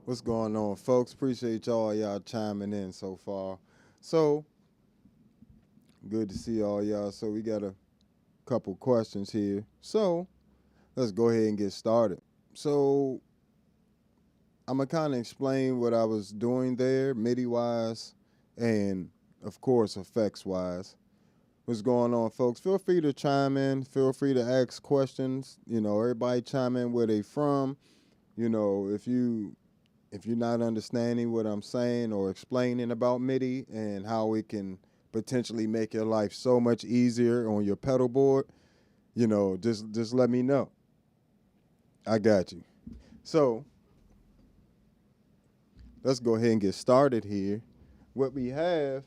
What's going on, folks? Appreciate y'all chiming in so far. So good to see all y'all. So we got a couple questions here. So let's go ahead and get started. So I'm gonna kind of explain what I was doing there, MIDI wise, and of course effects wise. What's going on, folks? Feel free to chime in. Feel free to ask questions. Everybody chime in where they from. If you're not understanding what I'm saying or explaining about MIDI and how it can potentially make your life so much easier on your pedal board, just let me know. I got you. So let's go ahead and get started here. What we have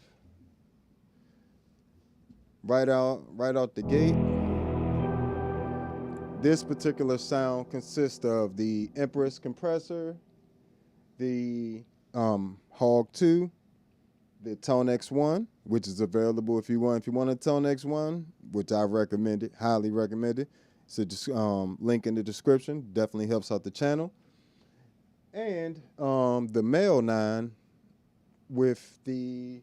right out the gate, this particular sound consists of the Empress compressor, the Hog 2, the ToneX 1, which is available if you want a ToneX 1, which I recommend it, highly recommend it. So just link in the description, definitely helps out the channel. And the Male 9 with the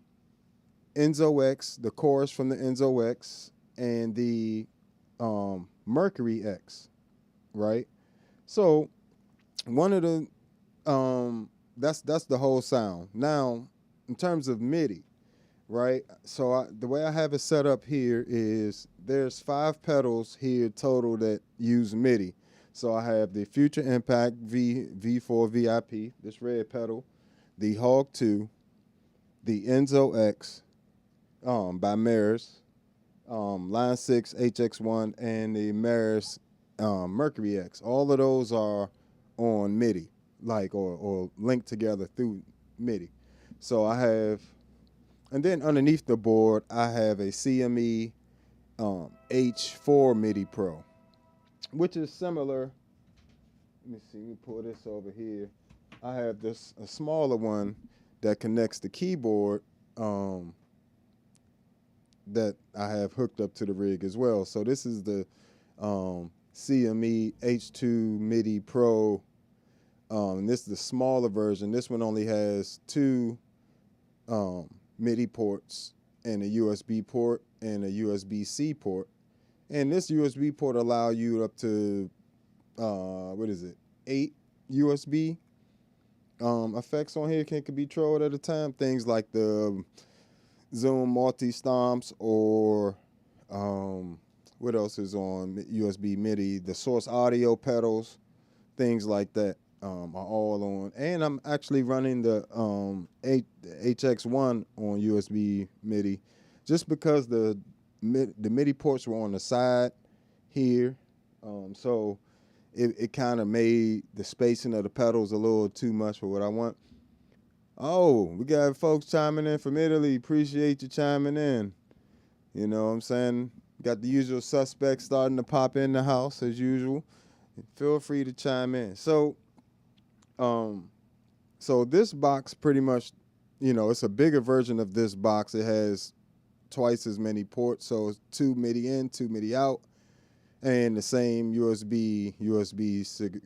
Enzo X, the chorus from the Enzo X, and the Mercury X, right? So one of the that's the whole sound. Now, in terms of MIDI, right? So the way I have it set up here is there's 5 pedals here total that use MIDI. So I have the Future Impact V4 VIP, this red pedal, the Hog 2, the Enzo X by Meris, Line 6 HX1, and the Meris Mercury X. All of those are on MIDI, or linked together through MIDI. So I have, and then underneath the board, I have a CME H4 MIDI Pro, which is similar. Let me see, let me pull this over here. I have a smaller one that connects the keyboard that I have hooked up to the rig as well. So this is the CME H2 MIDI Pro. And this is the smaller version. This one only has 2 MIDI ports and a USB port and a USB-C port. And this USB port allow you up to 8 USB effects on here can be controlled at a time. Things like the Zoom multi-stomps, or what else is on USB MIDI? The source audio pedals, things like that are all on. And I'm actually running the HX1 on USB MIDI just because the MIDI ports were on the side here. So it kind of made the spacing of the pedals a little too much for what I want. Oh, we got folks chiming in from Italy. Appreciate you chiming in. You know what I'm saying? Got the usual suspects starting to pop in the house as usual. Feel free to chime in. So this box pretty much, it's a bigger version of this box. It has twice as many ports, so it's 2 MIDI in, 2 MIDI out, and the same USB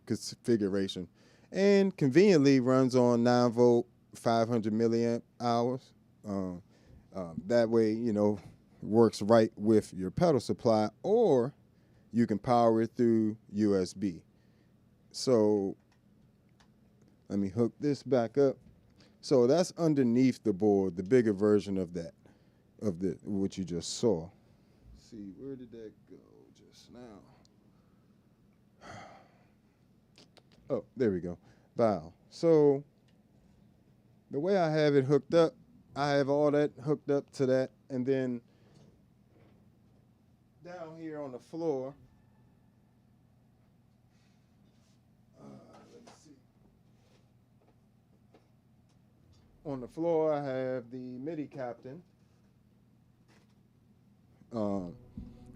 configuration. And conveniently runs on 9-volt, 500 milliamp hours. That way, works right with your pedal supply, or you can power it through USB. So let me hook this back up. So that's underneath the board, the bigger version of that, what you just saw. Let's see, where did that go just now? Oh, there we go. Wow. So the way I have it hooked up, I have all that hooked up to that, and then down here on the floor, let's see. On the floor, I have the MIDI Captain.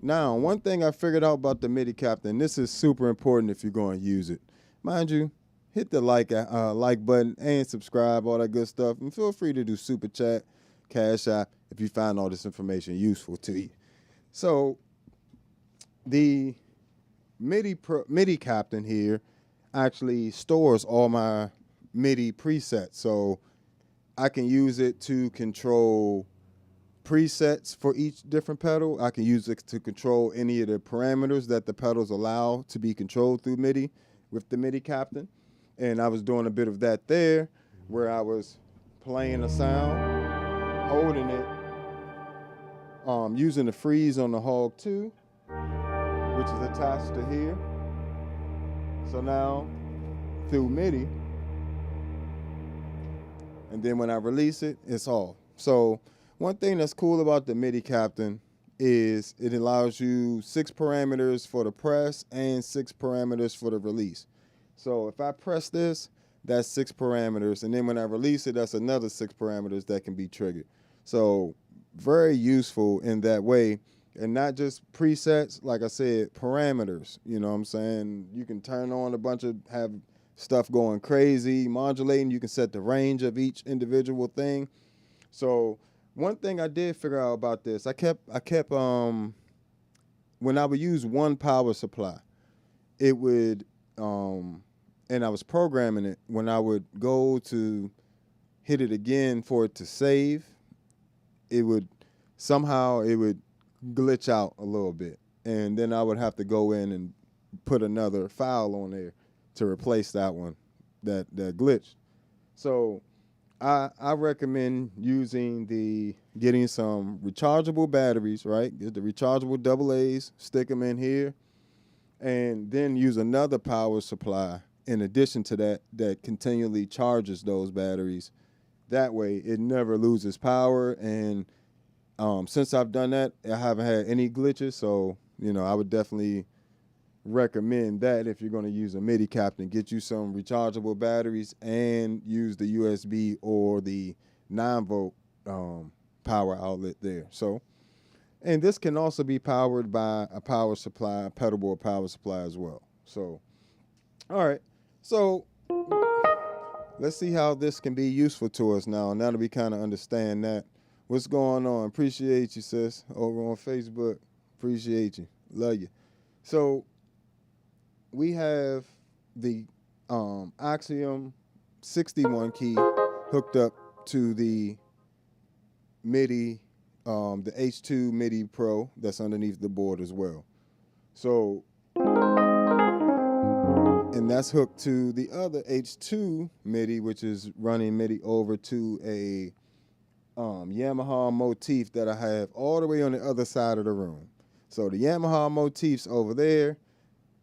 Now, one thing I figured out about the MIDI Captain, this is super important if you're going to use it. Mind you, hit the like button and subscribe, all that good stuff. And feel free to do super chat, cash app, if you find all this information useful to you. So the MIDI Captain here actually stores all my MIDI preset. So I can use it to control presets for each different pedal. I can use it to control any of the parameters that the pedals allow to be controlled through MIDI with the MIDI captain. And I was doing a bit of that there, where I was playing a sound, holding it, using the freeze on the Hog 2, which is attached to here. So now, through MIDI, and then when I release it, it's off. So one thing that's cool about the MIDI captain is it allows you 6 parameters for the press and 6 parameters for the release. So if I press this, that's 6 parameters. And then when I release it, that's another 6 parameters that can be triggered. So very useful in that way. And not just presets, like I said, parameters. You know what I'm saying? You can turn on a bunch of, have stuff going crazy, modulating. You can set the range of each individual thing. So one thing I did figure out about this, I kept when I would use one power supply, it would, and I was programming it, when I would go to hit it again for it to save, it would glitch out a little bit. And then I would have to go in and put another file on there to replace that one that glitched. So I recommend getting some rechargeable batteries, right? Get the rechargeable AA's, stick them in here, and then use another power supply in addition to that continually charges those batteries. That way it never loses power. And since I've done that, I haven't had any glitches. So, I would definitely recommend that if you're going to use a MIDI captain. Get you some rechargeable batteries and use the USB or the 9-volt power outlet there. So, and this can also be powered by a power supply, a pedalboard power supply as well. So, all right. So let's see how this can be useful to us now that we kind of understand that. What's going on? Appreciate you, sis, over on Facebook. Appreciate you. Love you. So we have the Axiom 61 key hooked up to the MIDI, the H2 MIDI Pro that's underneath the board as well. So, and that's hooked to the other H2 MIDI, which is running MIDI over to a Yamaha motif that I have all the way on the other side of the room. So the Yamaha motif's over there,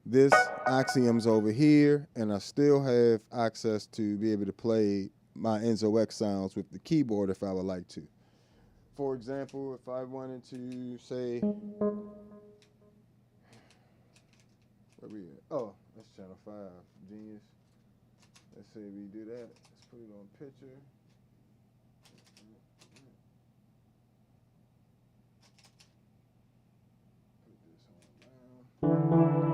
this Axiom's over here, and I still have access to be able to play my Enzo X sounds with the keyboard if I would like to. For example, if I wanted to say, where we at? Oh, that's channel 5, genius. Let's say we do that. Let's put it on picture. Put this on now.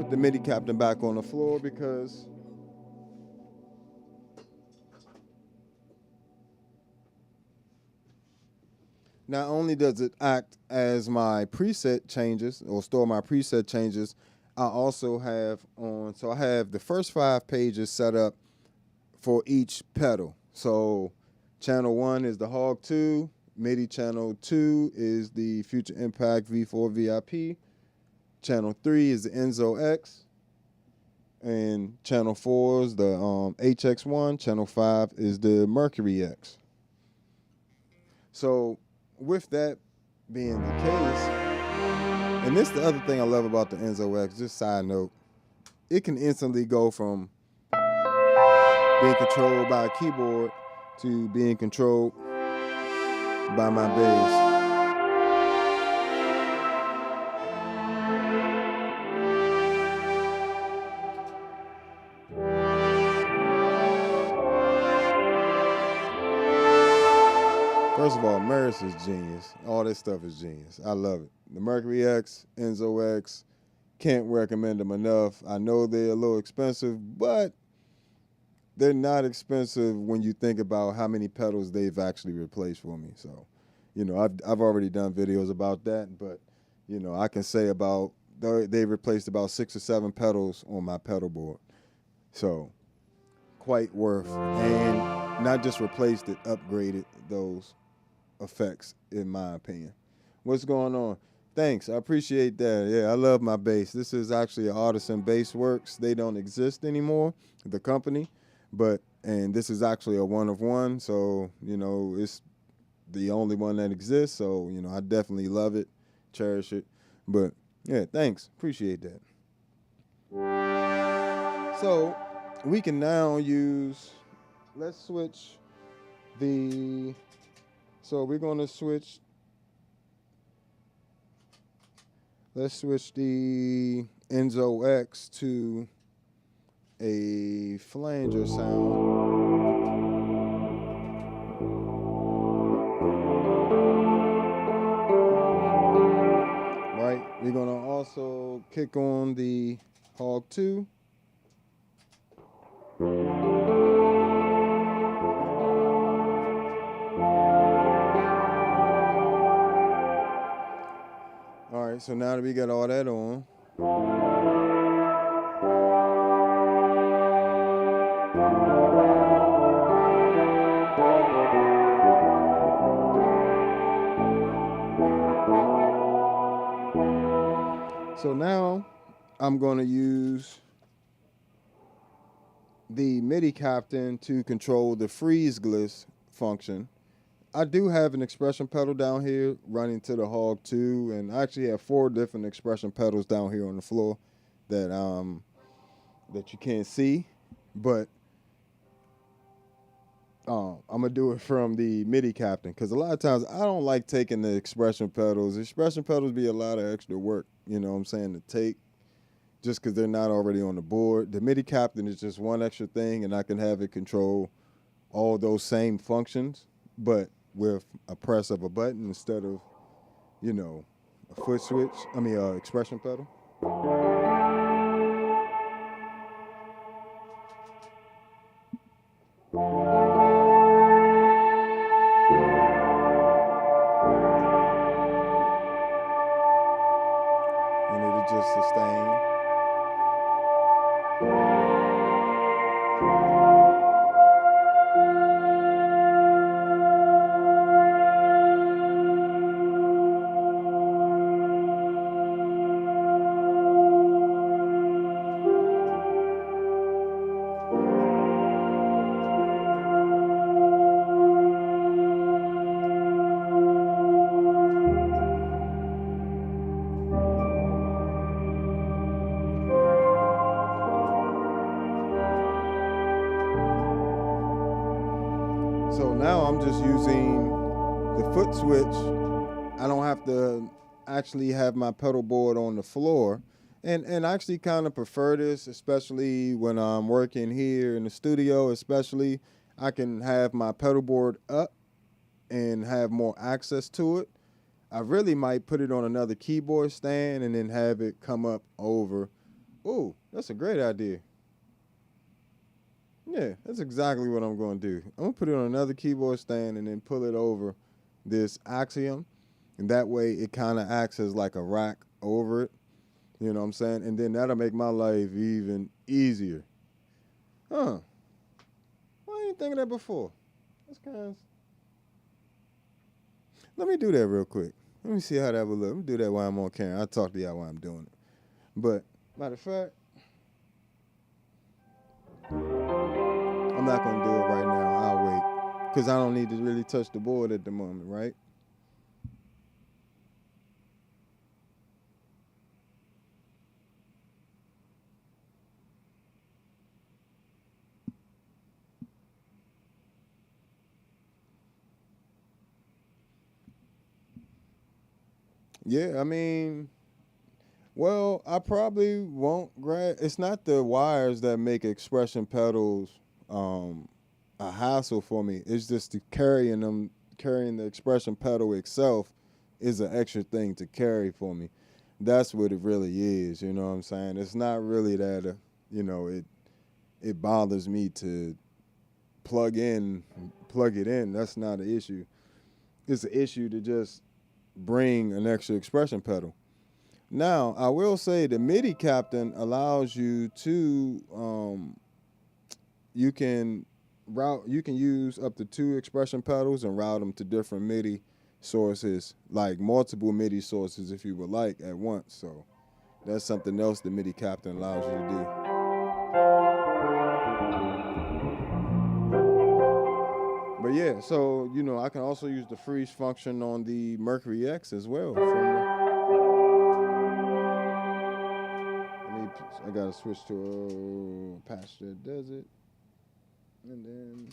The MIDI captain back on the floor because not only does it act as my preset changes or store my preset changes, I also have so I have the first 5 pages set up for each pedal. So channel 1 is the Hog 2, MIDI channel 2 is the Future Impact V4 VIP, channel 3 is the Enzo X, and channel 4 is the HX1, channel 5 is the Mercury X. So with that being the case, and this is the other thing I love about the Enzo X, just side note, it can instantly go from being controlled by a keyboard to being controlled by my bass. First of all, Meris is genius. All this stuff is genius. I love it. The Mercury X, Enzo X, can't recommend them enough. I know they're a little expensive, but they're not expensive when you think about how many pedals they've actually replaced for me. So, I've already done videos about that, but, I can say about they replaced about 6 or 7 pedals on my pedal board. So, quite worth. And not just replaced it, upgraded those effects, in my opinion. What's going on? Thanks, I appreciate that. Yeah, I love my bass. This is actually an Artisan Bass Works. They don't exist anymore, the company, and this is actually a one of one. So it's the only one that exists. So I definitely love it, cherish it. But yeah, thanks, appreciate that. So we can now use. Let's switch the. So we're going to switch. Let's switch the Enzo X to a flanger sound. Right, we're going to also kick on the Hog 2. All right, so now that we got all that on, so now I'm going to use the MIDI captain to control the freeze gliss function. I do have an expression pedal down here running to the Hog 2, and I actually have 4 different expression pedals down here on the floor that you can't see, but I'm gonna do it from the MIDI captain, because a lot of times I don't like taking the expression pedals. Expression pedals be a lot of extra work, you know what I'm saying, to take, just because they're not already on the board. The MIDI captain is just one extra thing, and I can have it control all those same functions, but with a press of a button instead of, a foot switch. Expression pedal. And it'll just sustain. So now I'm just using the foot switch. I don't have to actually have my pedal board on the floor. And I actually kind of prefer this, especially when I'm working here in the studio, especially. I can have my pedal board up and have more access to it. I really might put it on another keyboard stand and then have it come up over. Ooh, that's a great idea. Yeah, that's exactly what I'm going to do. I'm going to put it on another keyboard stand and then pull it over this Axiom. And that way it kind of acts as like a rack over it. You know what I'm saying? And then that'll make my life even easier. Huh. Why I didn't think of that before? That's kind of... Let me do that real quick. Let me see how that would look. Let me do that while I'm on camera. I'll talk to y'all while I'm doing it. But, matter of fact, I'm not going to do it right now. I'll wait. Because I don't need to really touch the board at the moment, right? Yeah, I mean, well, I probably won't grab. It's not the wires that make expression pedals a hassle for me. It's just the carrying them carrying the expression pedal itself is an extra thing to carry for me. That's what it really is, you know what I'm saying? It's not really that, you know, it bothers me to plug it in. That's not an issue. It's an issue to just bring an extra expression pedal. Now, I will say the MIDI captain allows you to, you can use up to 2 expression pedals and route them to different MIDI sources, like multiple MIDI sources if you would like at once. So that's something else the MIDI captain allows you to do. But yeah, so, you know, I can also use the freeze function on the Mercury X as well. I gotta switch to a pasture desert. And then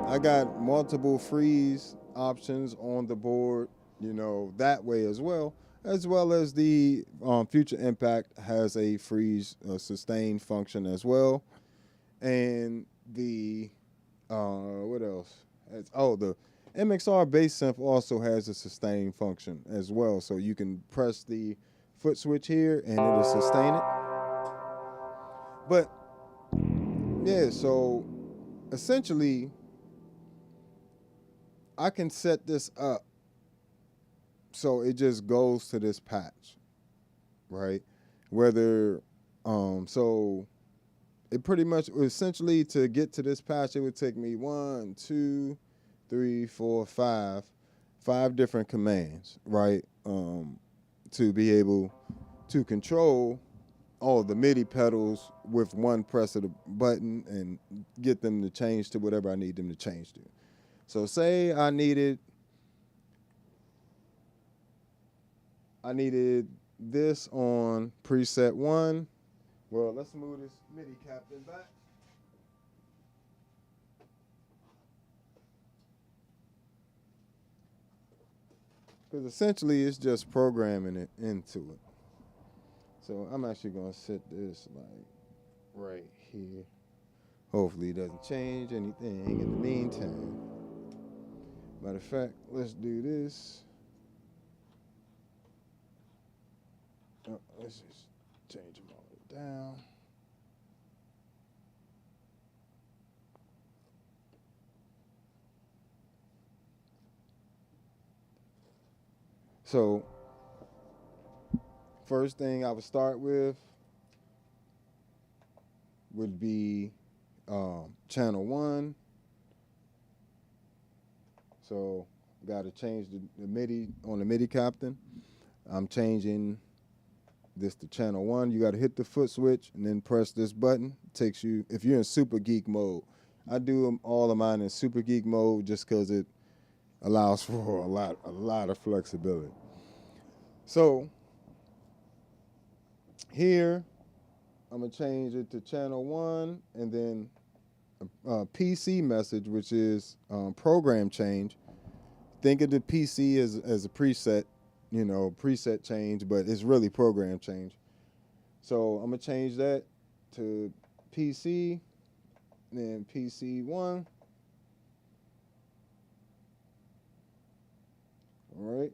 I got multiple freeze options on the board, you know, that way as well as the Future Impact has a freeze sustain function as well. And the, what else? The MXR bass synth also has a sustain function as well. So you can press the foot switch here and it'll sustain it. But yeah, so essentially, I can set this up so it just goes to this patch, right? Whether, so it pretty much, essentially to get to this patch, it would take me 1, 2, 3, 4, 5 different commands, right? To be able to control all the MIDI pedals with one press of the button and get them to change to whatever I need them to change to. So say I needed this on preset 1. Well, let's move this MIDI captain back. Because essentially it's just programming it into it. So I'm actually going to set this like right here. Hopefully it doesn't change anything in the meantime. Matter of fact, let's do this. Let's just change them all the way down. So, first thing I would start with would be channel 1. So got to change the MIDI on the MIDI captain. I'm changing this to channel 1. You got to hit the foot switch and then press this button. It takes you, if you're in super geek mode, I do all of mine in super geek mode just because it allows for a lot of flexibility. So here I'm gonna change it to channel 1 and then a PC message, which is program change. Think of the PC as a preset, you know, preset change, but it's really program change. So I'm gonna change that to PC, then PC1. All right.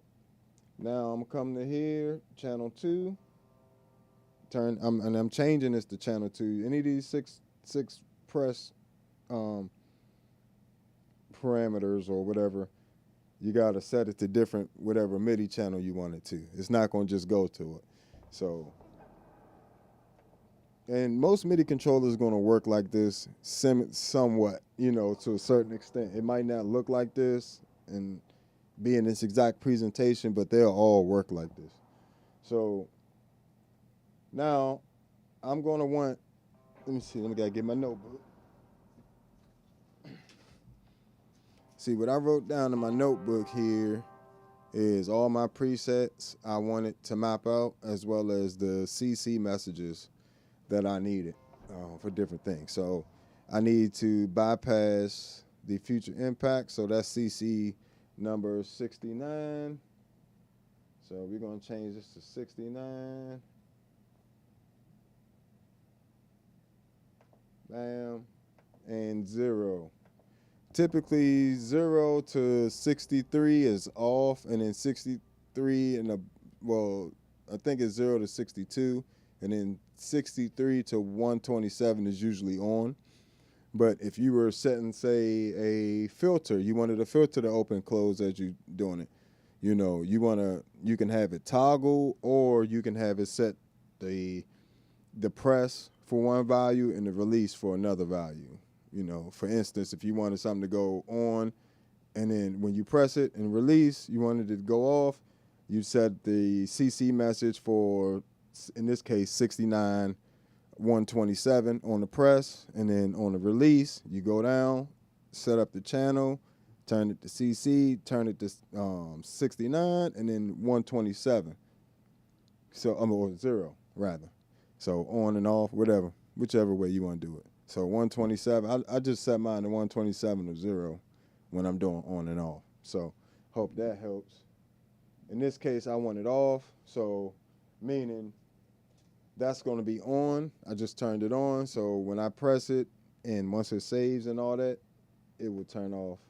Now I'm coming to here, channel 2. I'm changing this to channel 2. Any of these six press parameters or whatever, you gotta set it to different whatever MIDI channel you want it to. It's not gonna just go to it. So, and most MIDI controllers are gonna work like this, somewhat, you know, to a certain extent. It might not look like this, and be in this exact presentation, but they'll all work like this. So now I'm going to want, let me see, let me gotta get my notebook. See, what I wrote down in my notebook here is all my presets I wanted to map out, as well as the CC messages that I needed for different things. So I need to bypass the future impact, so that's CC number 69. So we're going to change this to 69. Bam. And 0. Typically 0 to 63 is off, and then 63 and well, I think it's 0 to 62, and then 63 to 127 is usually on. But if you were setting, say, a filter, you wanted a filter to open close as you doing it, you know, you can have it toggle, or you can have it set the press for one value and the release for another value. You know, for instance, if you wanted something to go on, and then when you press it and release, you wanted it to go off, you set the CC message for, in this case, 69 127 on the press, and then on the release, you go down, set up the channel, turn it to CC, turn it to 69, and then 127. So, or 0, rather. So on and off, whatever, whichever way you want to do it. So 127, I just set mine to 127 or 0 when I'm doing on and off. So hope that helps. In this case, I want it off, so meaning that's going to be on. I just turned it on, so when I press it, and once it saves and all that, it will turn off.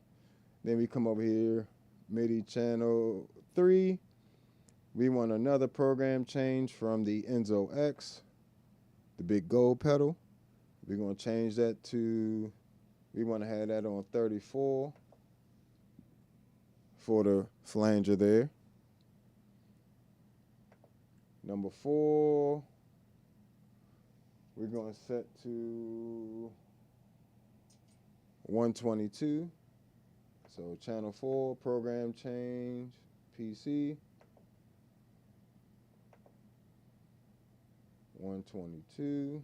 Then we come over here, MIDI channel 3. We want another program change from the Enzo X, the big gold pedal. We're going to change that to, we want to have that on 34 for the flanger there. Number 4, we're going to set to 122. So channel 4, program change, PC, 122.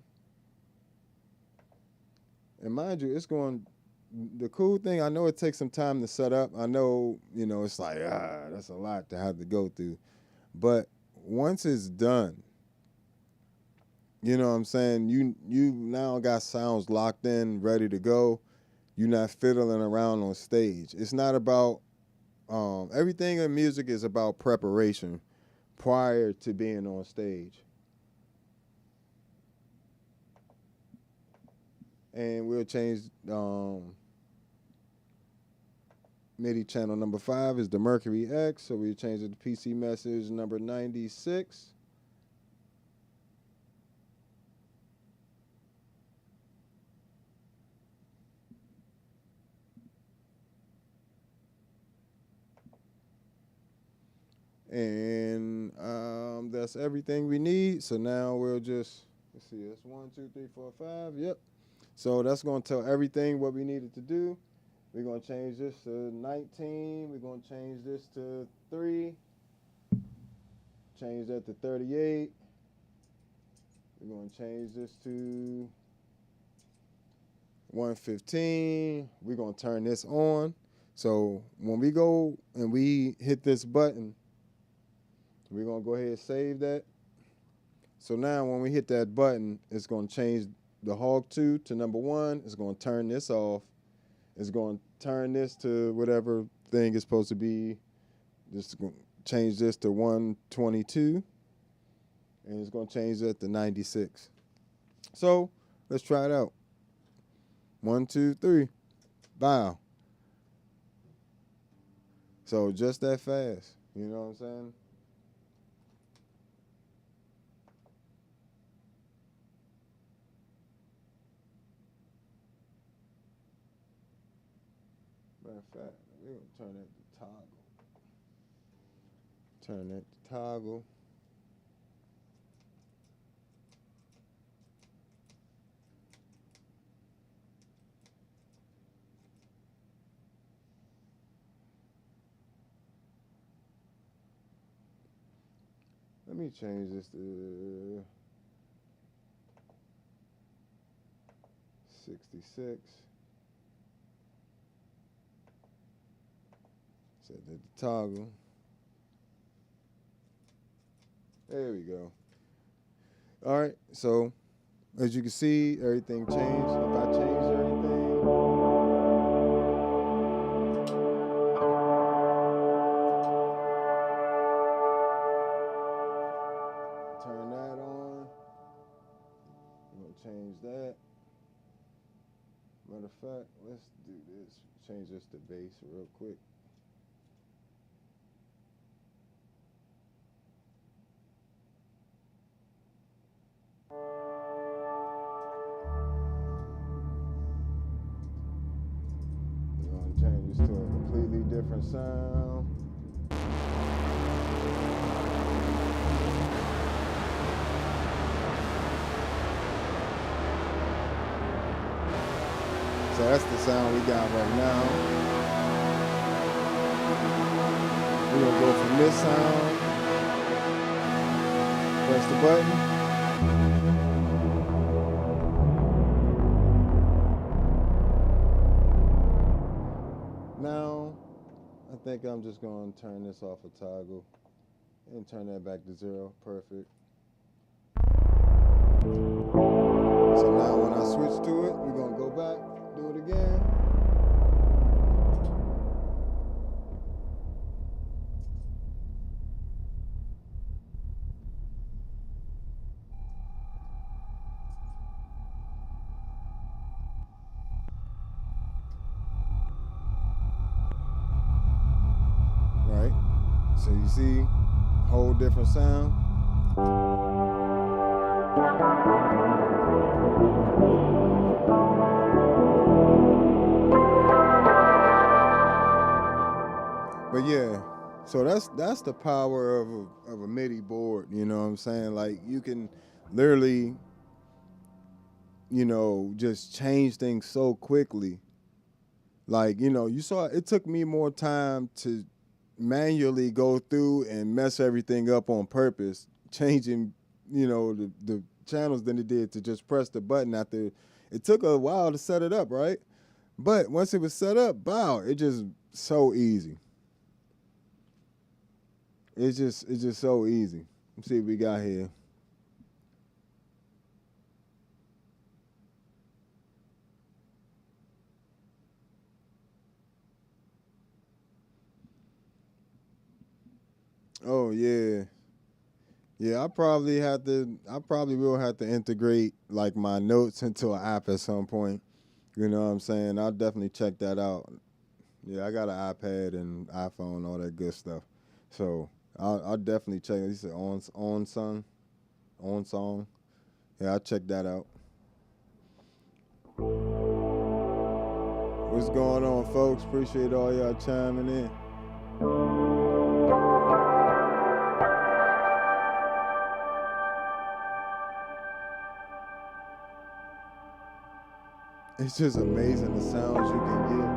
And mind you, it's going, the cool thing, I know it takes some time to set up. I know, you know, it's like, that's a lot to have to go through. But once it's done, you know what I'm saying, you now got sounds locked in, ready to go. You're not fiddling around on stage. It's not about, everything in music is about preparation prior to being on stage. And we'll change MIDI channel number 5 is the Mercury X, so we'll change it to PC message number 96. And that's everything we need. So now we'll just, let's see, that's 1, 2, 3, 4, 5. Yep. So that's going to tell everything what we needed to do. We're going to change this to 19. We're going to change this to 3. Change that to 38. We're going to change this to 115. We're going to turn this on. So when we go and we hit this button, we're going to go ahead and save that. So now when we hit that button, it's going to change the Hog 2 to number 1. It's going to turn this off. It's going to turn this to whatever thing is supposed to be. Just going to change this to 122. And it's going to change that to 96. So let's try it out. 1, 2, 3. Bow. So just that fast. You know what I'm saying? Matter of fact, we're going to turn that to toggle. Turn that to toggle. Let me change this to 66. Set the toggle. There we go. All right, so as you can see, everything changed. If I change everything, turn that on. I'm gonna change that. Matter of fact, let's do this. Change this to bass real quick. We're gonna change this to a completely different sound. So that's the sound we got right now. We're gonna go from this sound, press the button. Now, I think I'm just gonna turn this off a toggle and turn that back to 0, perfect. So now when I switch to it, we're gonna go back. Do it again. Right. So you see, whole different sound. But yeah, so that's the power of a Midi board, you know what I'm saying? Like you can literally, you know, just change things so quickly. Like, you know, you saw it took me more time to manually go through and mess everything up on purpose, changing, you know, the channels than it did to just press the button after. It took a while to set it up, right? But once it was set up, wow, it just so easy. It's just so easy. Let's see what we got here. Oh yeah. Yeah, I probably will have to integrate like my notes into an app at some point. You know what I'm saying? I'll definitely check that out. Yeah, I got an iPad and iPhone, all that good stuff. So I'll definitely check it. He said on song. Yeah, I'll check that out. What's going on, folks? Appreciate all y'all chiming in. It's just amazing the sounds you can get.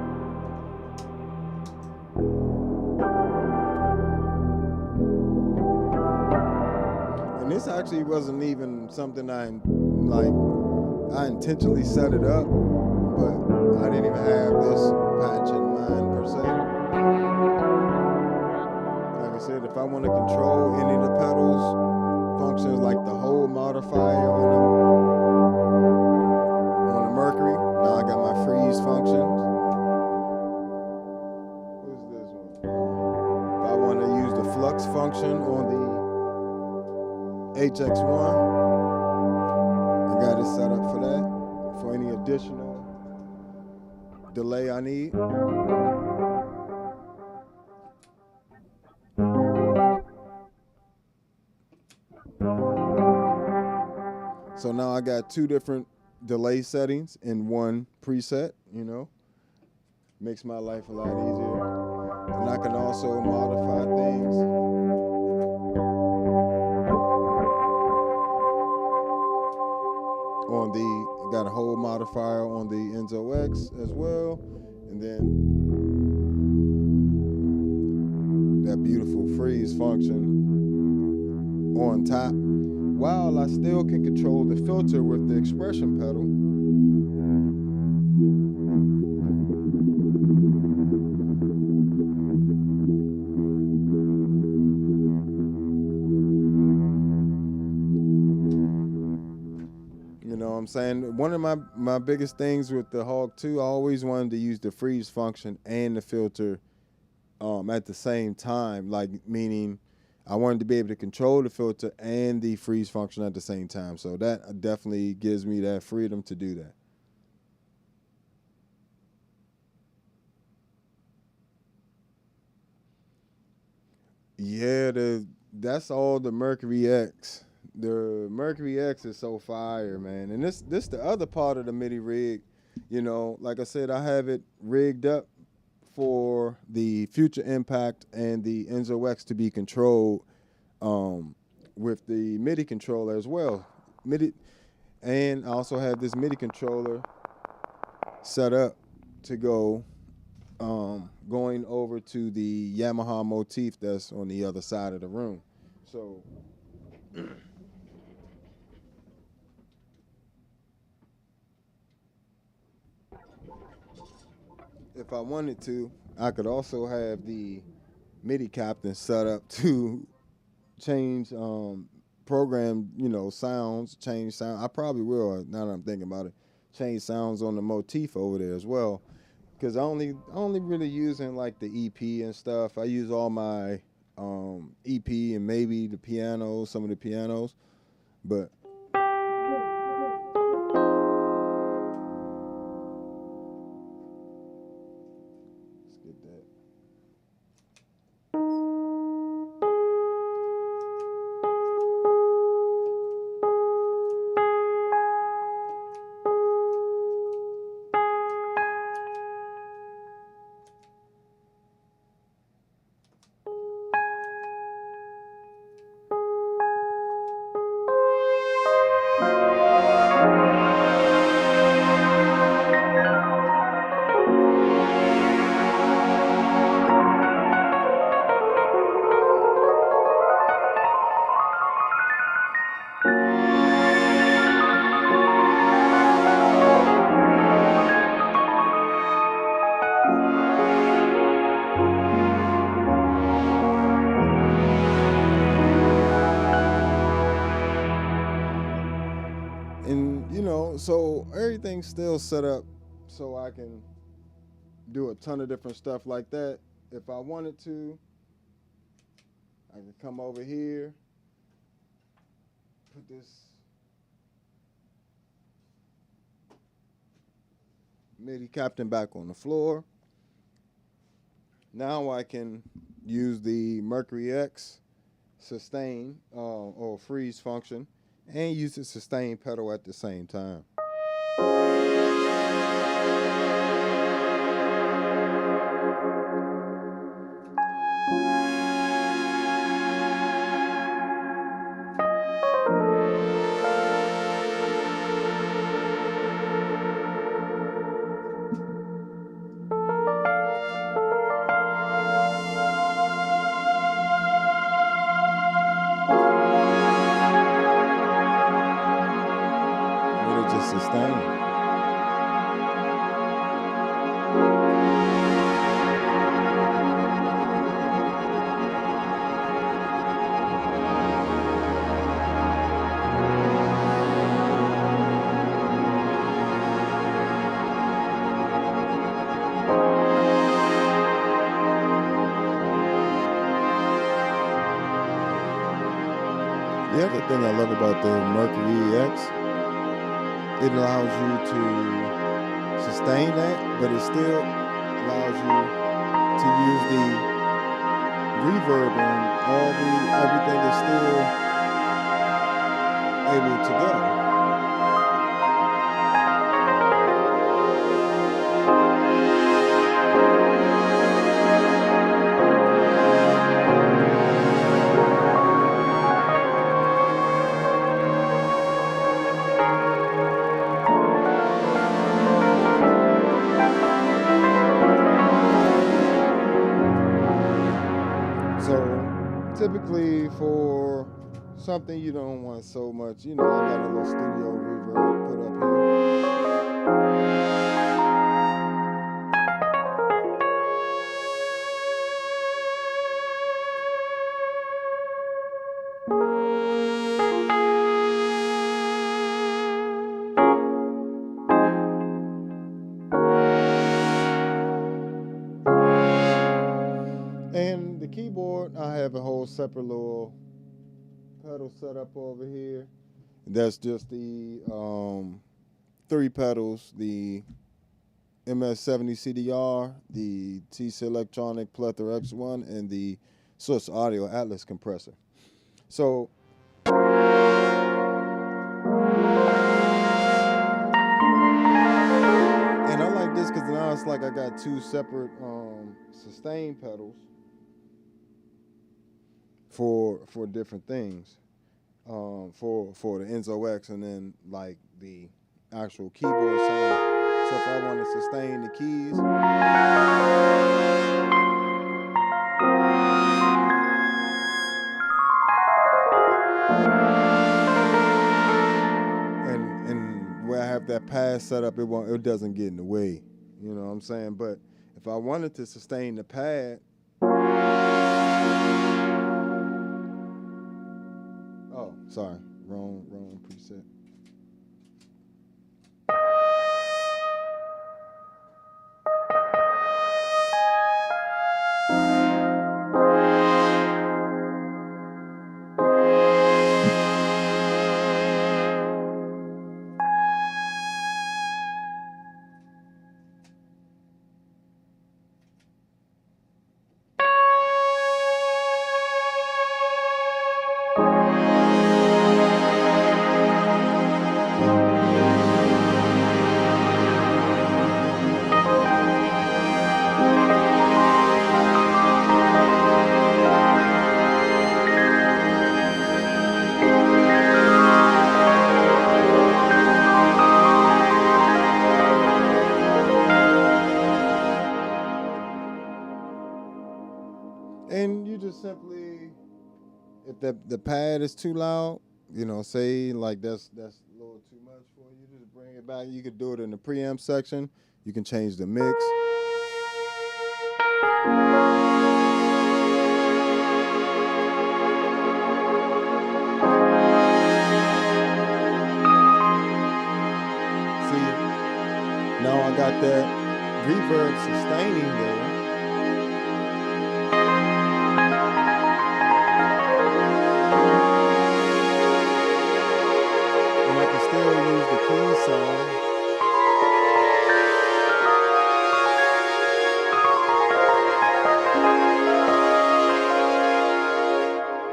And this actually wasn't even something I intentionally set it up, but I didn't even have this patch in mind per se. Like I said, if I want to control any of the pedals, functions like the hold modifier on the Mercury. Now I got my freeze functions. What's this one? If I want to use the flux function on the HX1, I got it set up for that, for any additional delay I need. So now I got 2 different delay settings in one preset, you know. Makes my life a lot easier. And I can also modify things. Got a whole modifier on the Enzo X as well. And then that beautiful freeze function on top, while I still can control the filter with the expression pedal. You know what I'm saying? One of my biggest things with the Hog 2, I always wanted to use the freeze function and the filter at the same time, like meaning I wanted to be able to control the filter and the freeze function at the same time. So that definitely gives me that freedom to do that. Yeah, that's all the Mercury X. The Mercury X is so fire, man. And this the other part of the MIDI rig. You know, like I said, I have it rigged up for the Future Impact and the Enzo X to be controlled with the MIDI controller as well. MIDI, and I also have this MIDI controller set up to go going over to the Yamaha motif that's on the other side of the room. So if I wanted to, I could also have the MIDI captain set up to change program, you know, sounds, change sound. I probably will, now that I'm thinking about it, change sounds on the motif over there as well. Because I only really using like the EP and stuff. I use all my EP and maybe the piano, some of the pianos, but let's get that. And you know, so everything's still set up so I can do a ton of different stuff like that. If I wanted to, I can come over here, put this MIDI captain back on the floor. Now I can use the Mercury X sustain or freeze function and use the sustain pedal at the same time. Sustain. The other thing I love about the Mercury X, it allows you to sustain that, but it still allows you to use the reverb and everything is still able to go. Typically for something you don't want so much. You know, I got a little studio reverb put up here. And the keyboard, I have a whole separate little pedal set up over here. That's just the 3 pedals, the MS-60CDR, the TC Electronic Plethora X1, and the Source Audio Atlas compressor. So and I like this because now it's like I got 2 separate sustain pedals for different things, for the Enzo X, and then like the actual keyboard sound. So if I want to sustain the keys, and where I have that pad set up, it doesn't get in the way. You know what I'm saying? But if I wanted to sustain the pad, oh, sorry, wrong preset. And you just simply, if the pad is too loud, you know, say like that's a little too much for you, just bring it back. You could do it in the preamp section. You can change the mix. See, now I got that reverb sustaining there. Still use the key sound.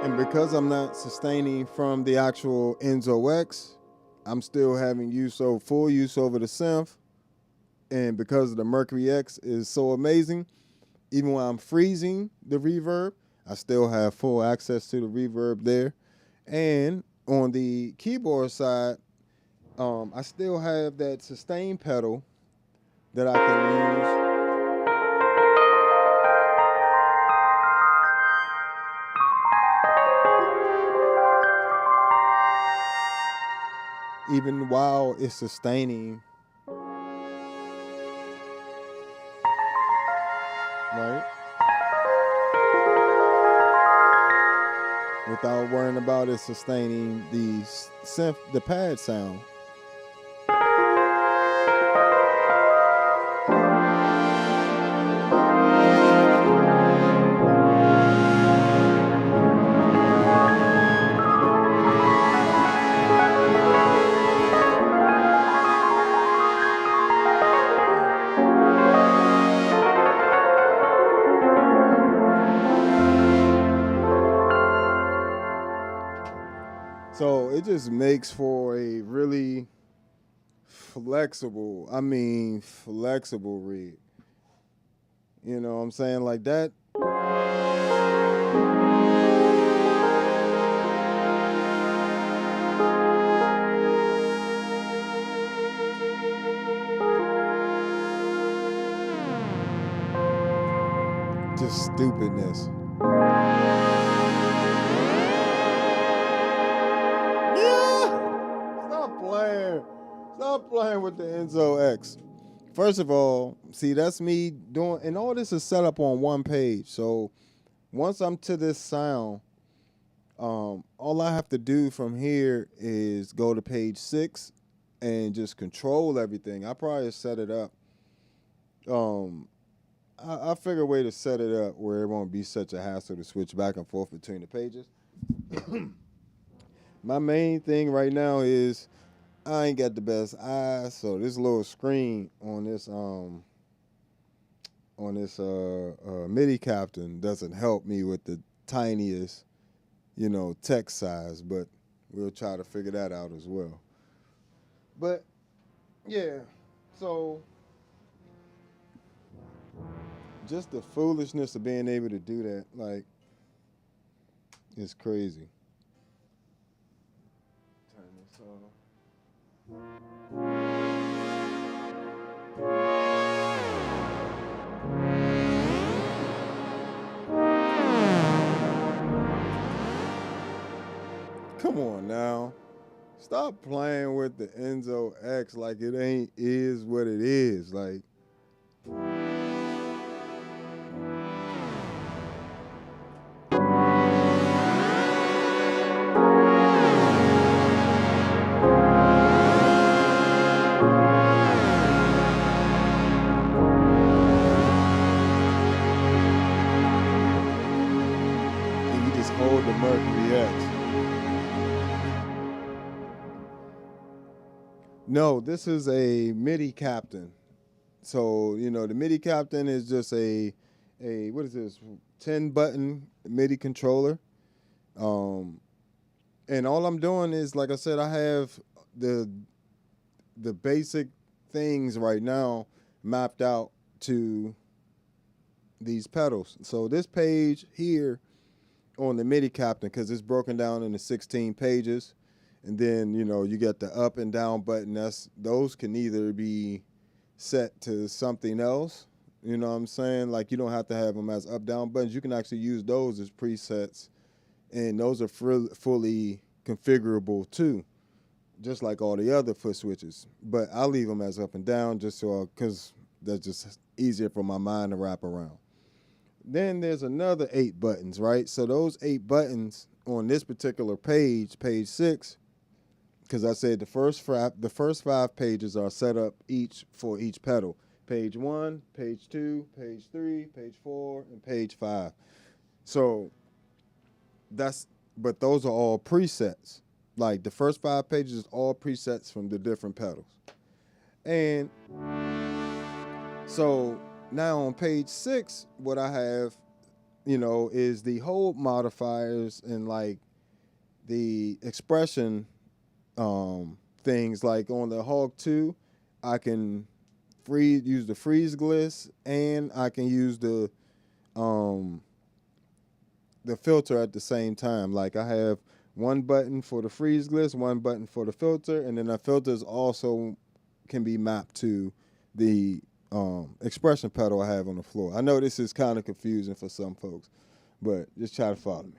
And because I'm not sustaining from the actual Enzo X, I'm still having full use over the synth. And because the Mercury X is so amazing, even when I'm freezing the reverb, I still have full access to the reverb there. And on the keyboard side, I still have that sustain pedal that I can use even while it's sustaining, right? Without worrying about it sustaining the synth, the pad sound. So it just makes for a really flexible rig. You know what I'm saying? Like that. Just stupidness. Stop playing with the Enzo X. First of all, see, that's me doing, and all this is set up on one page. So once I'm to this sound, all I have to do from here is go to page 6 and just control everything. I probably set it up. I figure a way to set it up where it won't be such a hassle to switch back and forth between the pages. My main thing right now is I ain't got the best eyes, so this little screen on this MIDI captain doesn't help me with the tiniest, text size, but we'll try to figure that out as well. But yeah, so just the foolishness of being able to do that, like, it's crazy. Turn this on. Come on now. Stop playing with the Enzo X like it ain't is what it is. Like, and you just hold the Mercury X. No, this is a MIDI captain. So, the MIDI captain is just a what is this, 10-button MIDI controller. And all I'm doing is, like I said, I have the basic things right now mapped out to these pedals. So this page here on the MIDI captain, because it's broken down into 16 pages, and then, you got the up and down button. Those can either be set to something else. You know what I'm saying? Like, you don't have to have them as up down buttons. You can actually use those as presets, and those are fully configurable too, just like all the other foot switches. But I leave them as up and down just because that's just easier for my mind to wrap around. Then there's another 8 buttons, right? So those 8 buttons on this particular page, page 6, because I said the first 5 pages are set up for each pedal. Page 1, page 2, page 3, page 4, and page 5. So but those are all presets. Like, the first 5 pages is all presets from the different pedals. And so now on page 6, what I have, is the hold modifiers and like the expression things. Like on the Hog 2, I can use the freeze gliss, and I can use the filter at the same time. Like, I have one button for the freeze gliss, one button for the filter, and then the filters also can be mapped to the expression pedal I have on the floor. I know this is kind of confusing for some folks, but just try to follow me.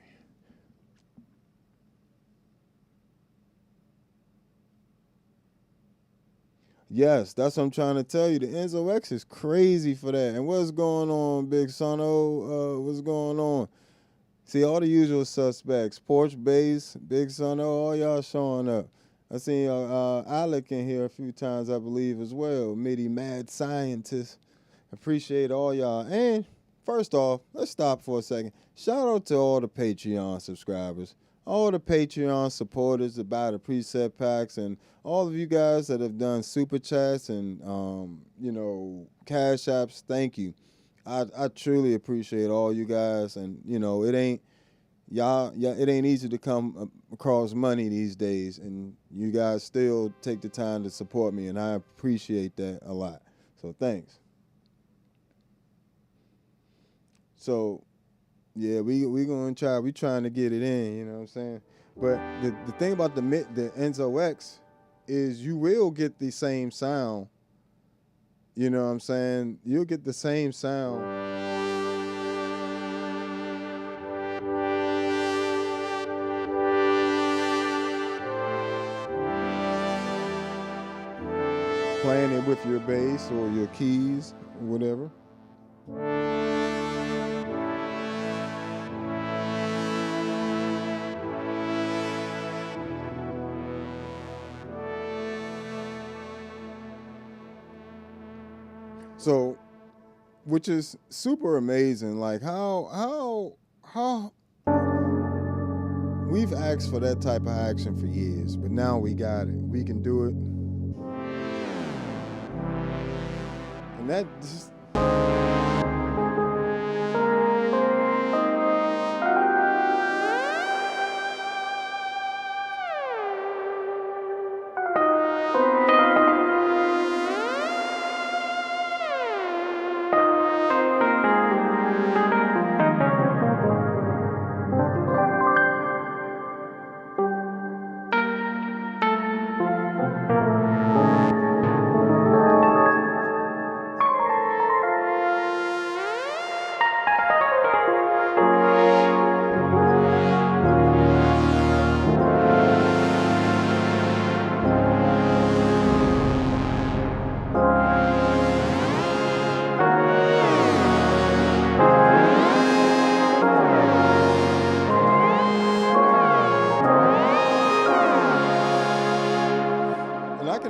Yes, that's what I'm trying to tell you. The Enzo X is crazy for that. And what's going on, Big Sono? What's going on? See, all the usual suspects. Porch Bass, Big Sono, all y'all showing up. I seen Alec in here a few times, I believe, as well. Midi Mad Scientist. Appreciate all y'all. And first off, let's stop for a second. Shout out to all the Patreon subscribers, all the Patreon supporters that buy the preset packs, and all of you guys that have done super chats and cash apps. Thank you. I truly appreciate all you guys, and it ain't it ain't easy to come across money these days, and you guys still take the time to support me, and I appreciate that a lot. So thanks. So yeah, we gonna try. We trying to get it in. You know what I'm saying? But the thing about the Enzo X is you will get the same sound. You know what I'm saying? You'll get the same sound. playing it with your bass or your keys or whatever. So, which is super amazing. Like how we've asked for that type of action for years, but now we got it. We can do it. And that just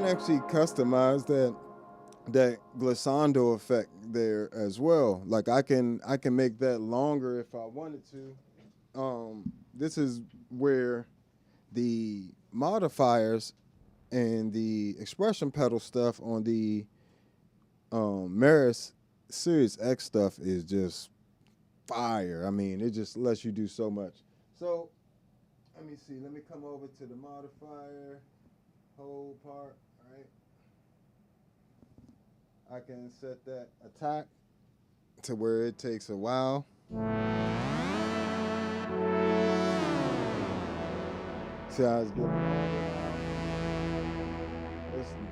actually customize that glissando effect there as well. Like I can make that longer if I wanted to. This is where the modifiers and the expression pedal stuff on the Meris Series X stuff is just fire. I mean, it just lets you do so much. So let me see. Let me come over to the modifier whole part. Right. I can set that attack to where it takes a while. See how it's getting?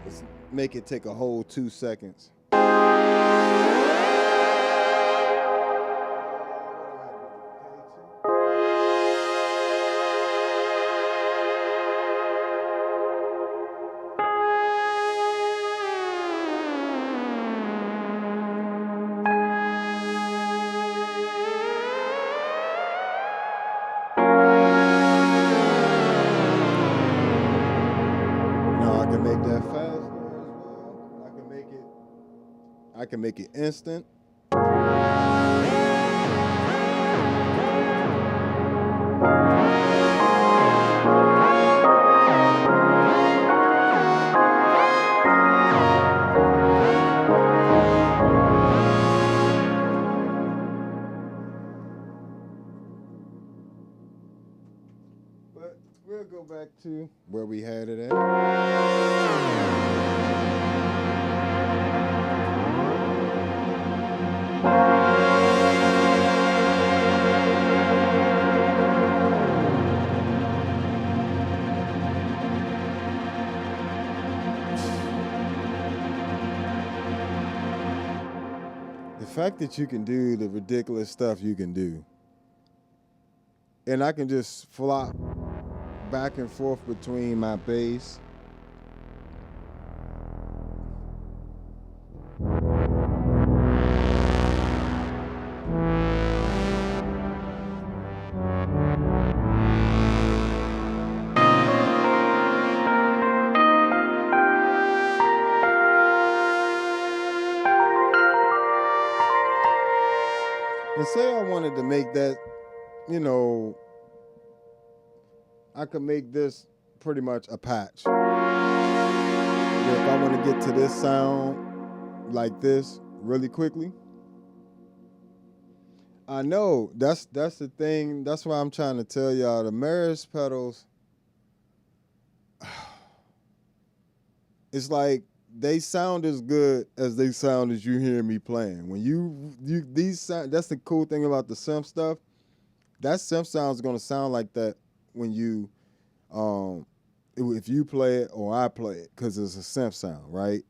Let's make it take a whole 2 seconds. I can make it instant. But we'll go back to where we had it at. The fact that you can do the ridiculous stuff you can do, and I can just flop back and forth between my bass and say I wanted to make that, you know, I could make this pretty much a patch. If I want to get to this sound like this really quickly, I know that's the thing. That's why I'm trying to tell y'all the Meris pedals. It's like they sound as good as they sound as you hear me playing. When these sound, that's the cool thing about the synth stuff. That synth sound is gonna sound like that when you, if you play it or I play it, because it's a synth sound, right?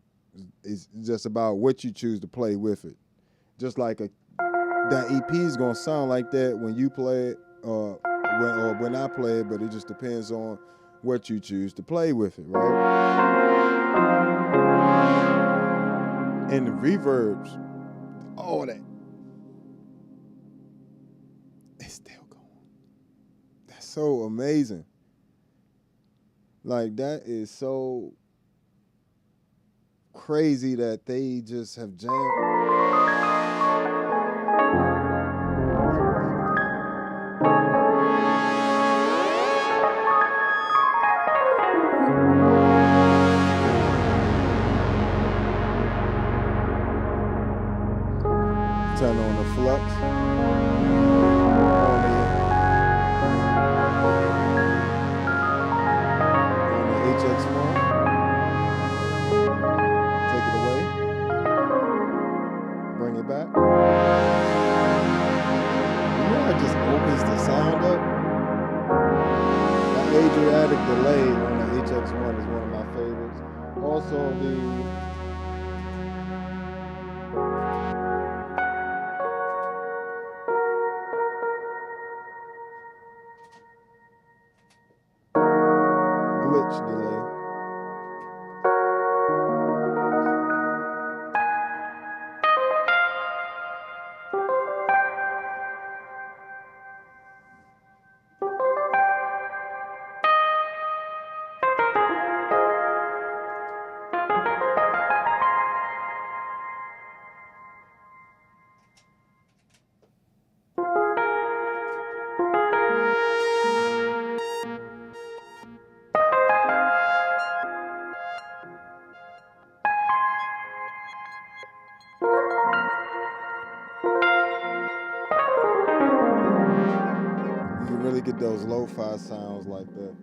It's just about what you choose to play with it. Just like that EP is gonna sound like that when you play it, or when I play it, but it just depends on what you choose to play with it, right? And the reverbs, all that, it's still going. That's so amazing. Like, that is so crazy that they just have jammed. Turn on the flux. On the HX1. Take it away. Bring it back. You know how it just opens the sound up? That Adriatic delay on the HX1 is one of my favorites. Also the glitch delay. You can really get those lo-fi sounds like that.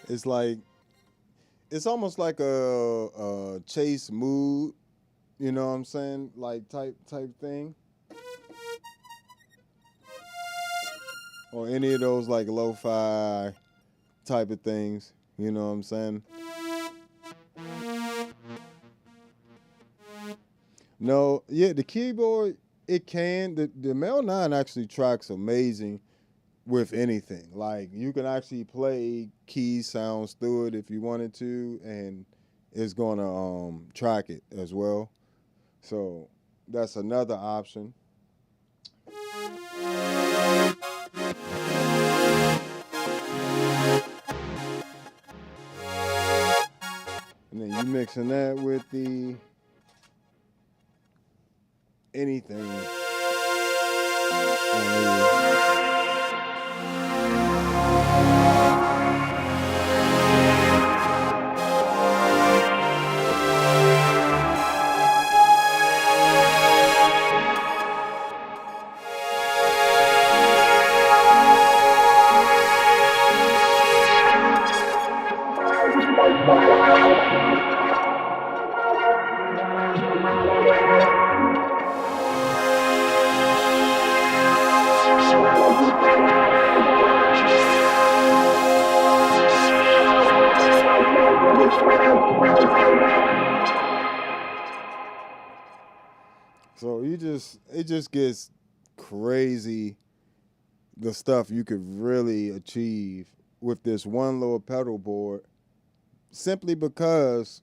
It's like, it's almost like a chase mood, you know what I'm saying? Like type thing. Or any of those like lo-fi type of things, you know what I'm saying? No, yeah, the keyboard, it can. The Mel 9 actually tracks amazing with anything. Like, you can actually play key sounds through it if you wanted to, and it's gonna track it as well. So that's another option. And then you mixing that with the anything. So it just gets crazy, the stuff you could really achieve with this one little pedal board, simply because,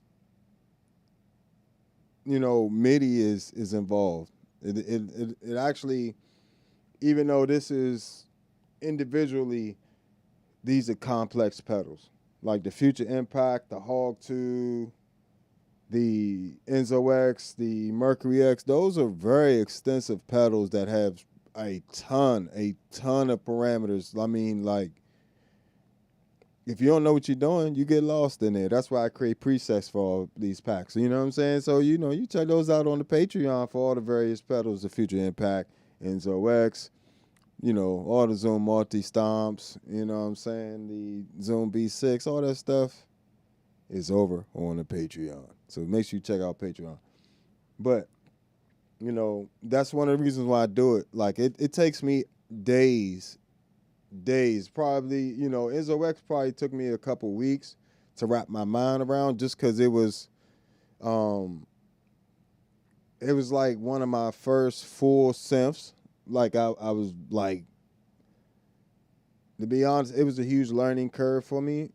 you know, Midi is involved. It actually, even though this is individually, these are complex pedals. Like the Future Impact, the Hog 2, the Enzo X, the Mercury X, those are very extensive pedals that have a ton of parameters. I mean, like, if you don't know what you're doing, you get lost in there. That's why I create presets for all these packs. You know what I'm saying? So, you check those out on the Patreon for all the various pedals, the Future Impact, Enzo X, all the Zoom multi-stomps, you know what I'm saying, the Zoom B6, all that stuff is over on the Patreon. So make sure you check out Patreon. But, that's one of the reasons why I do it. Like, it takes me days, probably, Enzo X probably took me a couple weeks to wrap my mind around, just because it was like one of my first full synths. Like, I was like, to be honest, it was a huge learning curve for me.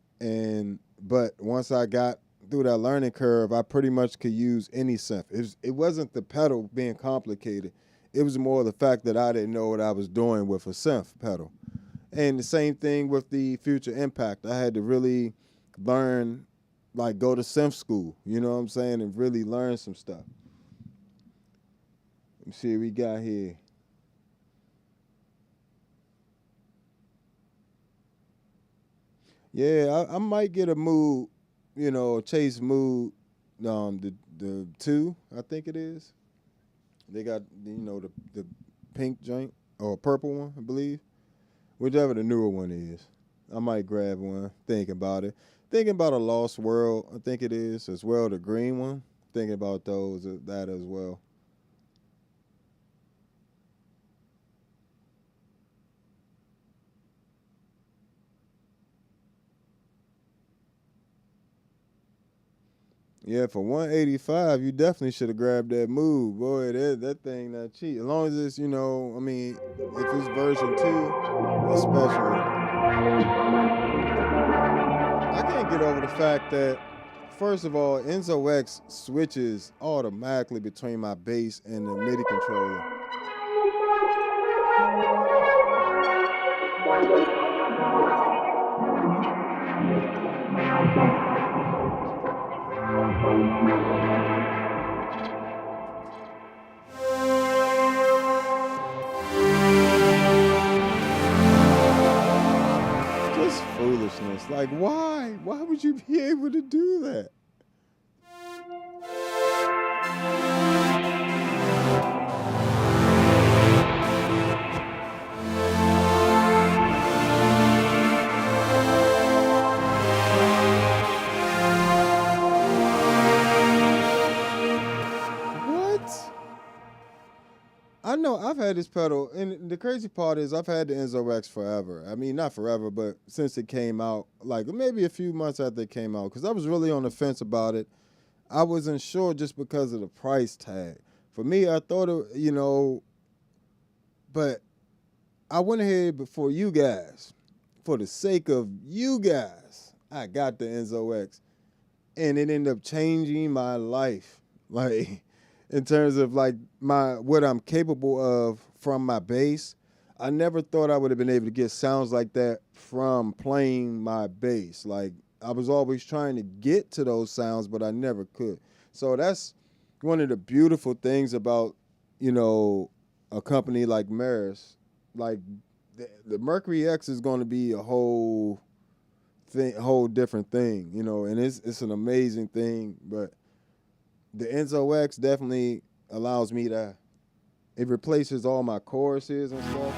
But once I got through that learning curve, I pretty much could use any synth. It wasn't the pedal being complicated. It was more the fact that I didn't know what I was doing with a synth pedal. And the same thing with the Future Impact. I had to really learn, like, go to synth school, you know what I'm saying, and really learn some stuff. Let me see what we got here. Yeah, I might get a mood, Chase mood, the 2, I think it is. They got, the pink joint, or purple one, I believe. Whichever the newer one is. I might grab one, thinking about it. Thinking about a Lost World, I think it is, as well, the green one. Thinking about that as well. Yeah, for $185, you definitely should have grabbed that move. Boy, that thing not cheap. As long as it's, if it's version 2, especially. I can't get over the fact that, first of all, Enzo X switches automatically between my bass and the Midi controller. Just foolishness. Like, why? Why would you be able to do that? I know I've had this pedal, and the crazy part is I've had the Enzo X forever. I mean, not forever, but since it came out, like maybe a few months after it came out, because I was really on the fence about it. I wasn't sure just because of the price tag. For me, I thought it, but I went ahead for you guys, for the sake of you guys, I got the Enzo X, and it ended up changing my life. Like, in terms of like what I'm capable of from my bass, I never thought I would have been able to get sounds like that from playing my bass. Like, I was always trying to get to those sounds, but I never could. So that's one of the beautiful things about, a company like Meris. Like, the Mercury X is going to be a whole different thing, and it's an amazing thing, but the Enzo X definitely allows me to, it replaces all my choruses and stuff.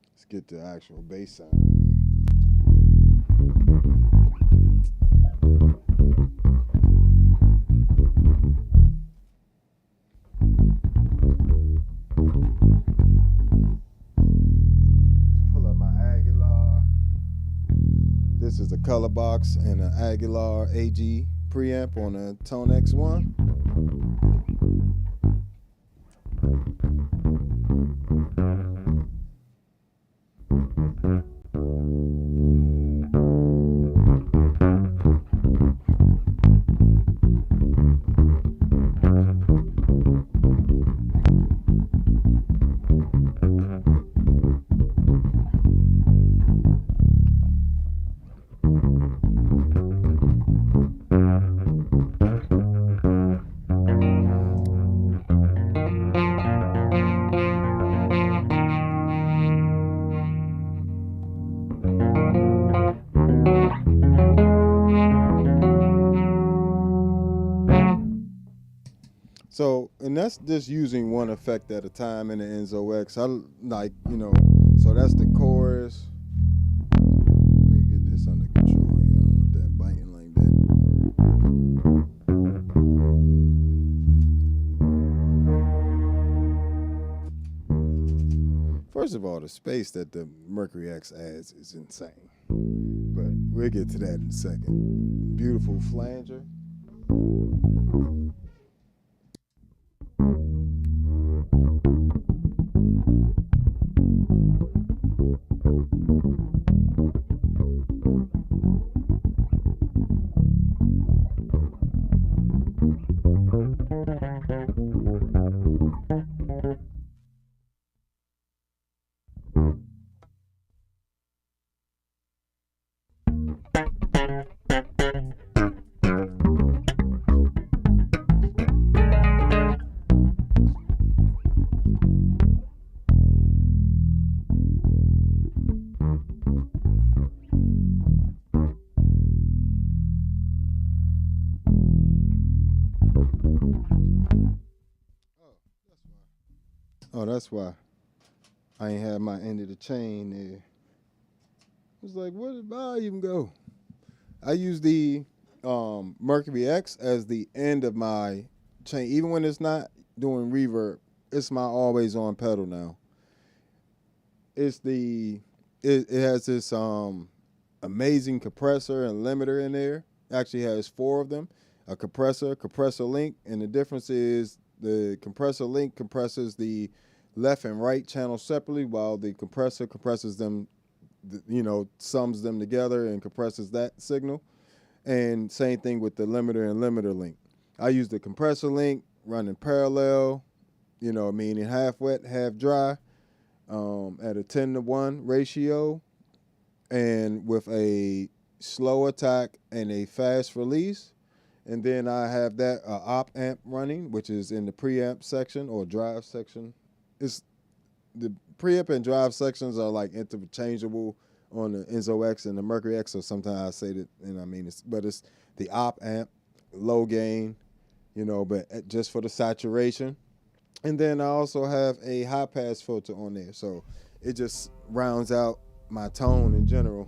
Let's get the actual bass sound. Pull up my Aguilar. This is a color box and an Aguilar AG preamp on a ToneX one. So, and that's just using one effect at a time in the Enzo X. I like, so that's the chorus. Let me get this under control here. I don't want that biting like that. First of all, the space that the Mercury X adds is insane. But we'll get to that in a second. Beautiful flanger. Oh, that's why I ain't had my end of the chain there. I was like, where did I even go? I use the Mercury X as the end of my chain. Even when it's not doing reverb, it's my always on pedal now. It has this amazing compressor and limiter in there. It actually has 4 of them. A compressor link, and the difference is the compressor link compresses the left and right channel separately, while the compressor compresses them, sums them together and compresses that signal. And same thing with the limiter and limiter link. I use the compressor link running parallel, meaning half wet, half dry, at a 10-to-1 ratio, and with a slow attack and a fast release. And then I have that op amp running, which is in the preamp section or drive section. It's the preamp and drive sections are like interchangeable on the Enzo X and the Mercury X. So sometimes I say that, but it's the op amp, low gain, but just for the saturation. And then I also have a high pass filter on there, so it just rounds out my tone in general.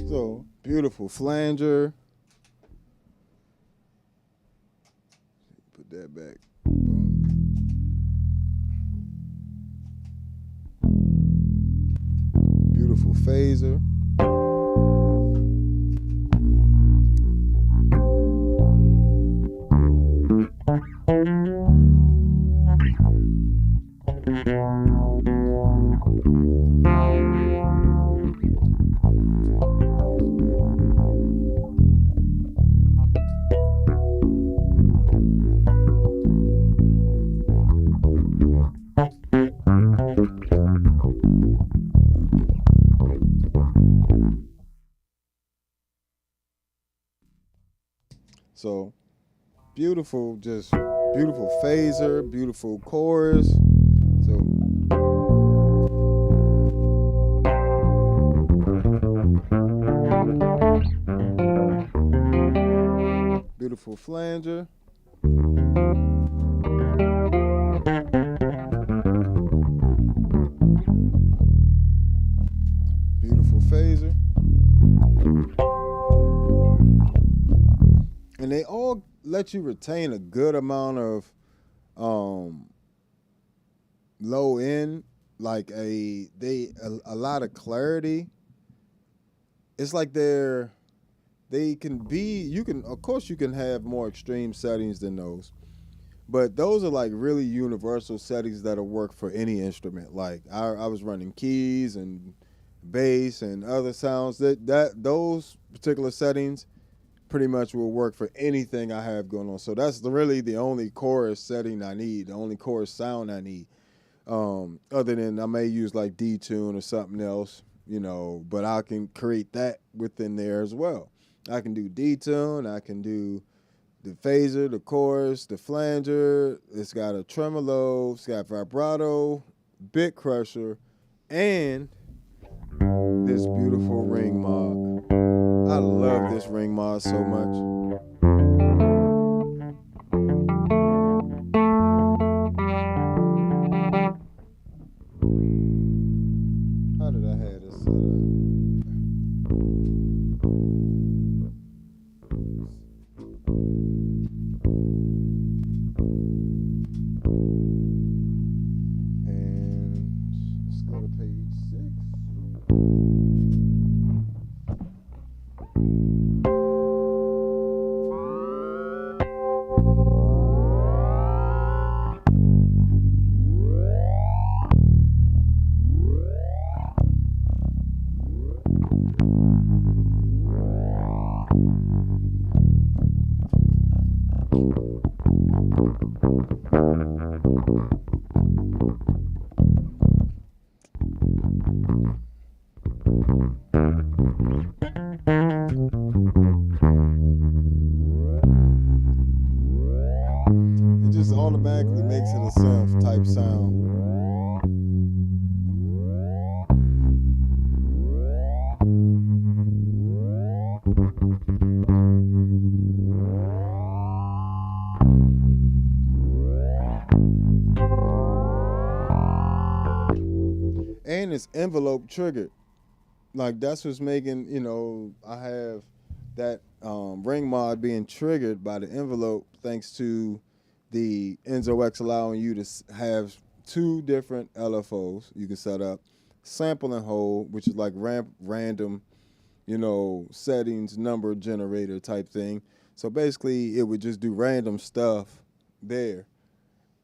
So beautiful flanger. Put that back. Boom. Beautiful phaser. So beautiful, just beautiful phaser, beautiful chorus. So beautiful flanger. Beautiful phaser. And they all let you retain a good amount of low end, like a lot of clarity. It's like they can be, you can, of course you can have more extreme settings than those, but those are like really universal settings that'll work for any instrument. Like I was running keys and bass and other sounds, that those particular settings pretty much will work for anything I have going on. So that's really the only chorus setting I need, the only chorus sound I need. Other than I may use like D-tune or something else, you know, but I can create that within there as well. I can do D-tune, I can do the phaser, the chorus, the flanger. It's got a tremolo, it's got vibrato, bit crusher, and this beautiful ring mod. I love this ring mod so much. How did I have this set up? And let's go to page 6. It just automatically makes it a synth type sound. And it's envelope triggered. Like that's what's making, you know, I have that ring mod being triggered by the envelope thanks to the Enzo X allowing you to have 2 different LFOs you can set up. Sample and hold, which is like random, you know, settings, number generator type thing. So basically it would just do random stuff there.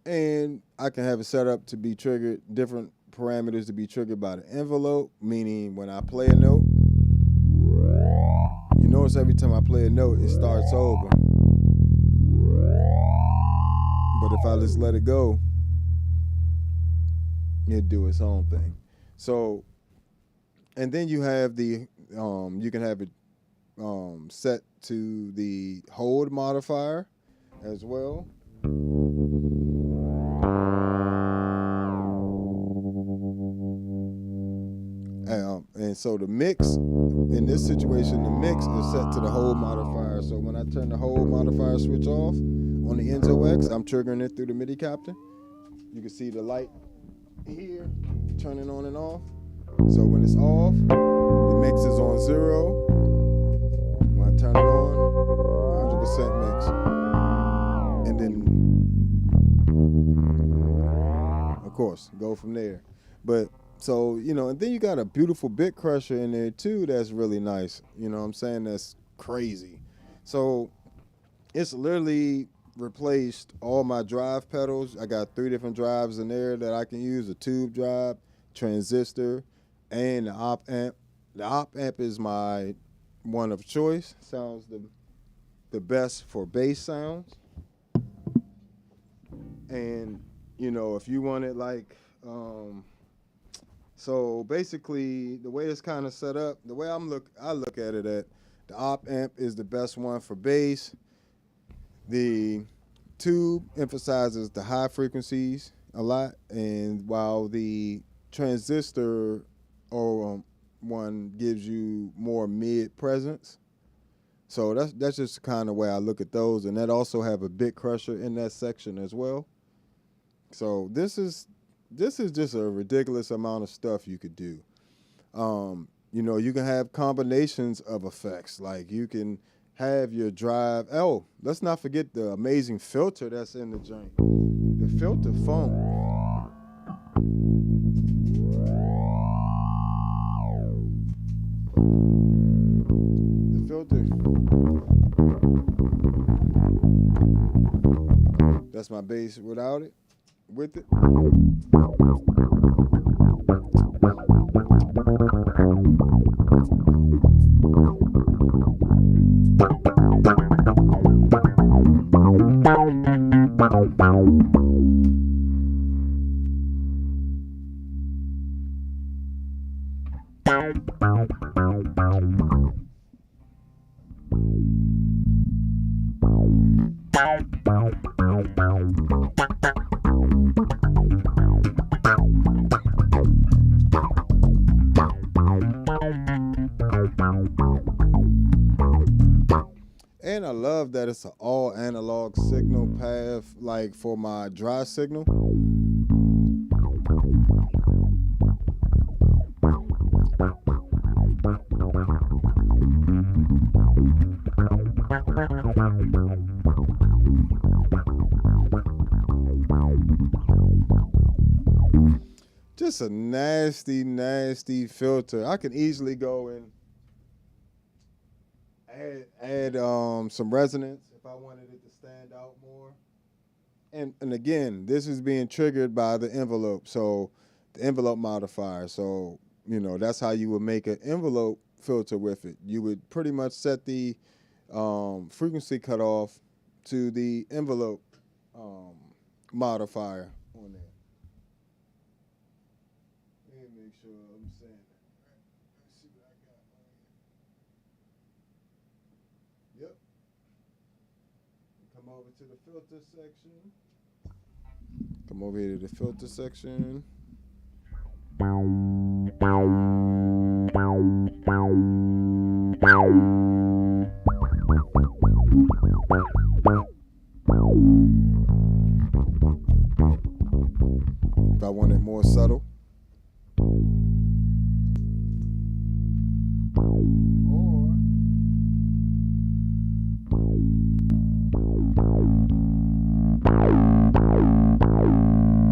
And I can have it set up to be triggered, different parameters to be triggered by the envelope, meaning when I play a note, you notice every time I play a note, it starts over. But if I just let it go, it'll do its own thing. So, and then you have the, you can have it set to the hold modifier as well. And so the mix, in this situation, the mix is set to the hold modifier. So when I turn the hold modifier switch off on the Enzo X, I'm triggering it through the Midi captain. You can see the light here turning on and off. So when it's off, the mix is on 0. When I turn it on, 100% mix. And then, of course, go from there. But so, you know, and then you got a beautiful bit crusher in there too that's really nice. You know what I'm saying? That's crazy. So it's literally replaced all my drive pedals. I got 3 different drives in there that I can use: a tube drive, transistor, and the op amp. The op amp is my one of choice. Sounds the best for bass sounds. And, you know, if you want it like, so basically the way it's kind of set up, the way I look at it, at the op amp is the best one for bass. The tube emphasizes the high frequencies a lot, and while the transistor or one gives you more mid presence. So that's just kind of way I look at those, and that also have a bit crusher in that section as well. So this is just a ridiculous amount of stuff you could do. You know, you can have combinations of effects. Like you can have your drive. Oh, let's not forget the amazing filter that's in the joint. The filter funk. The filter. That's my bass without it. With it. And I love that it's an all analog signal path, like for my dry signal. Just a nasty, nasty filter. I can easily go and add some resonance if I wanted it to stand out more. And again, this is being triggered by the envelope, so the envelope modifier. So, you know, that's how you would make an envelope filter with it. You would pretty much set the frequency cutoff to the envelope modifier on there. Let me make sure I'm saying that right. Let's see what I got on here. Yep. Come over to the filter section. Come over here to the filter section. If I want it more subtle. Or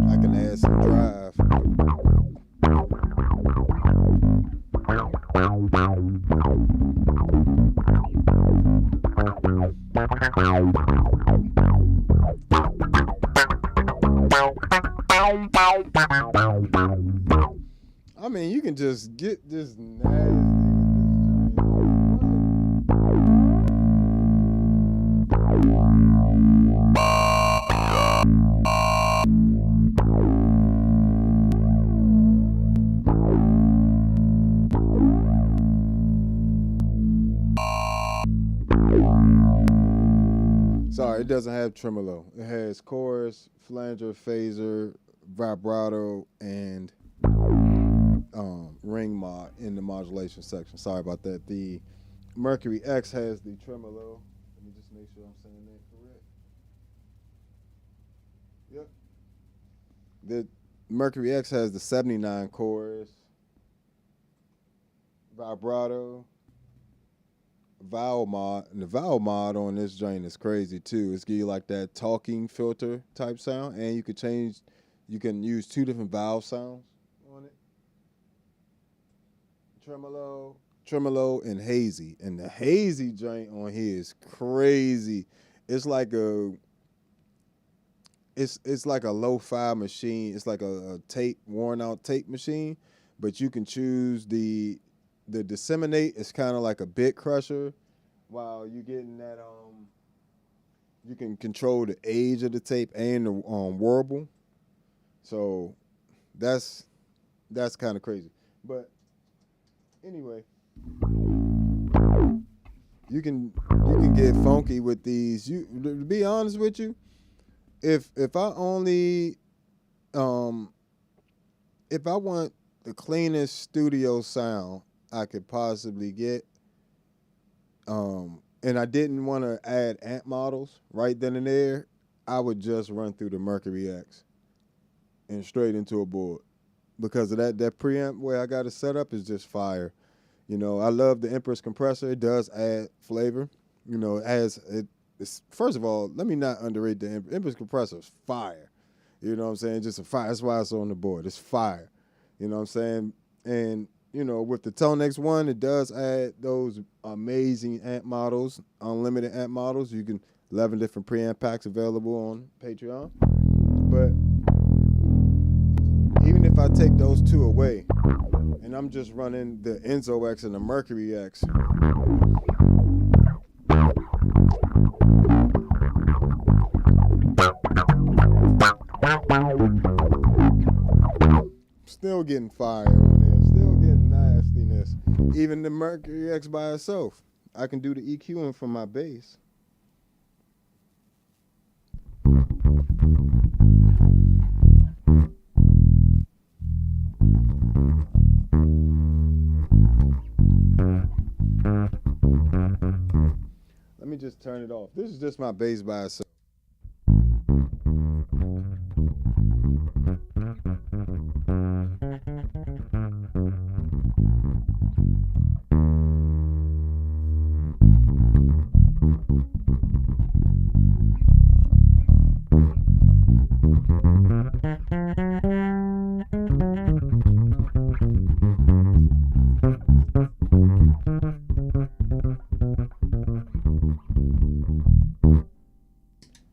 I can add some drive. I mean, you can just get this nasty. Sorry, it doesn't have tremolo. It has chorus, flanger, phaser, vibrato, and ring mod in the modulation section. Sorry about that. The Mercury X has the tremolo. Let me just make sure I'm saying that correct. Yep. The Mercury X has the 79 chorus, vibrato, vowel mod, and the vowel mod on this joint is crazy too. It's give you like that talking filter type sound, and you can use 2 different vowel sounds on it. Tremolo, and hazy. And the hazy joint on here is crazy. It's like a lo-fi machine. It's like a worn out tape machine, but you can choose the disseminate is kind of like a bit crusher, while you getting that you can control the age of the tape and the warble. So that's kind of crazy. But anyway, you can get funky with these. To be honest with you, if I only if I want the cleanest studio sound I could possibly get, and I didn't want to add amp models right then and there, I would just run through the Mercury X and straight into a board, because of that preamp where I got it set up is just fire. You know, I love the Empress compressor. It does add flavor. You know, it's first of all, let me not underrate the Empress compressor. Is fire. You know what I'm saying? Just a fire. That's why it's on the board. It's fire. You know what I'm saying? And, you know, with the ToneX one, it does add those amazing amp models, unlimited amp models. You can 11 different preamp packs available on Patreon. But even if I take those two away and I'm just running the Enzo X and the Mercury X, still getting fire on there, still getting nastiness. Even the Mercury X by itself, I can do the EQing from my bass. Let me just turn it off. This is just my bass by itself.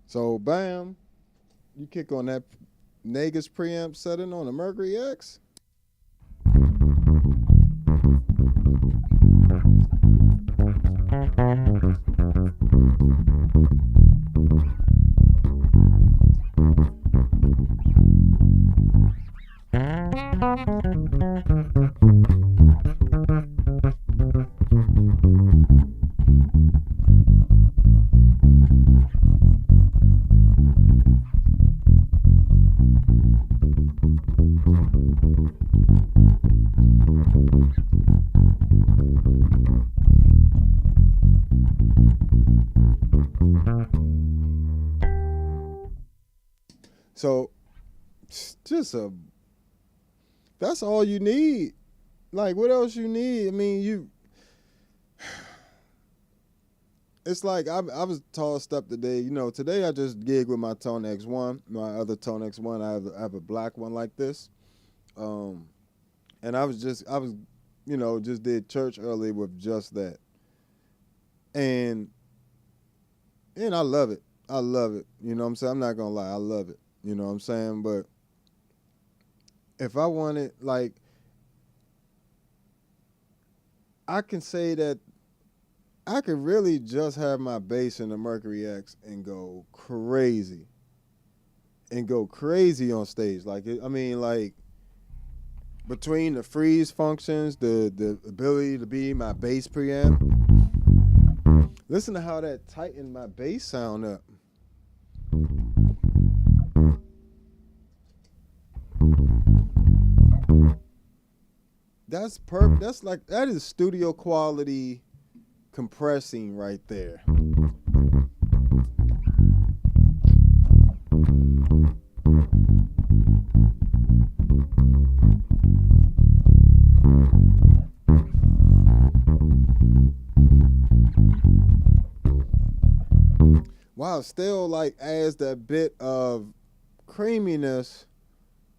So, bam, you kick on that Negus preamp setting on the Mercury X. So, that's all you need. Like, what else you need? I mean, it's like I was tossed up today. You know, today I just gig with my ToneX one, my other ToneX one. I have a black one like this, and I was just did church early with just that, and I love it. I love it. You know what I'm saying? I'm not gonna lie, I love it. You know what I'm saying? But if I wanted, like, I can say that I could really just have my bass in the Mercury X and go crazy. And go crazy on stage. Like, between the freeze functions, the ability to be my bass preamp, listen to how that tightened my bass sound up. That is studio quality compressing right there. Wow, still like adds that bit of creaminess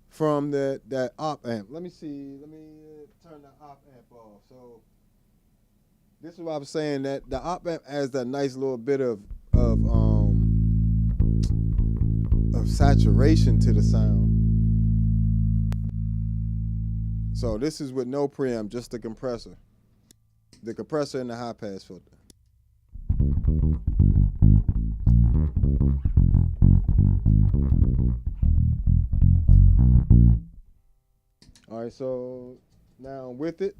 from that op amp. Let me see. Let me turn the op amp off. So this is what I was saying, that the op amp adds that nice little bit of saturation to the sound. So this is with no preamp, just the compressor. The compressor and the high pass filter. All right, so now with it,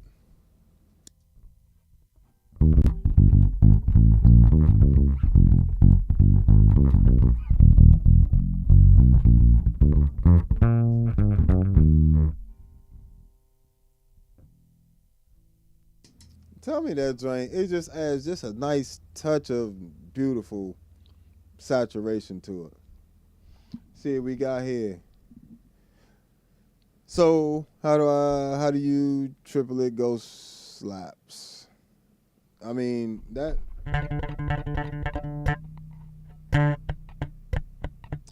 Tell me that joint. It just adds just a nice touch of beautiful saturation to it. See what we got here. So how do you triplet ghost slaps? I mean that.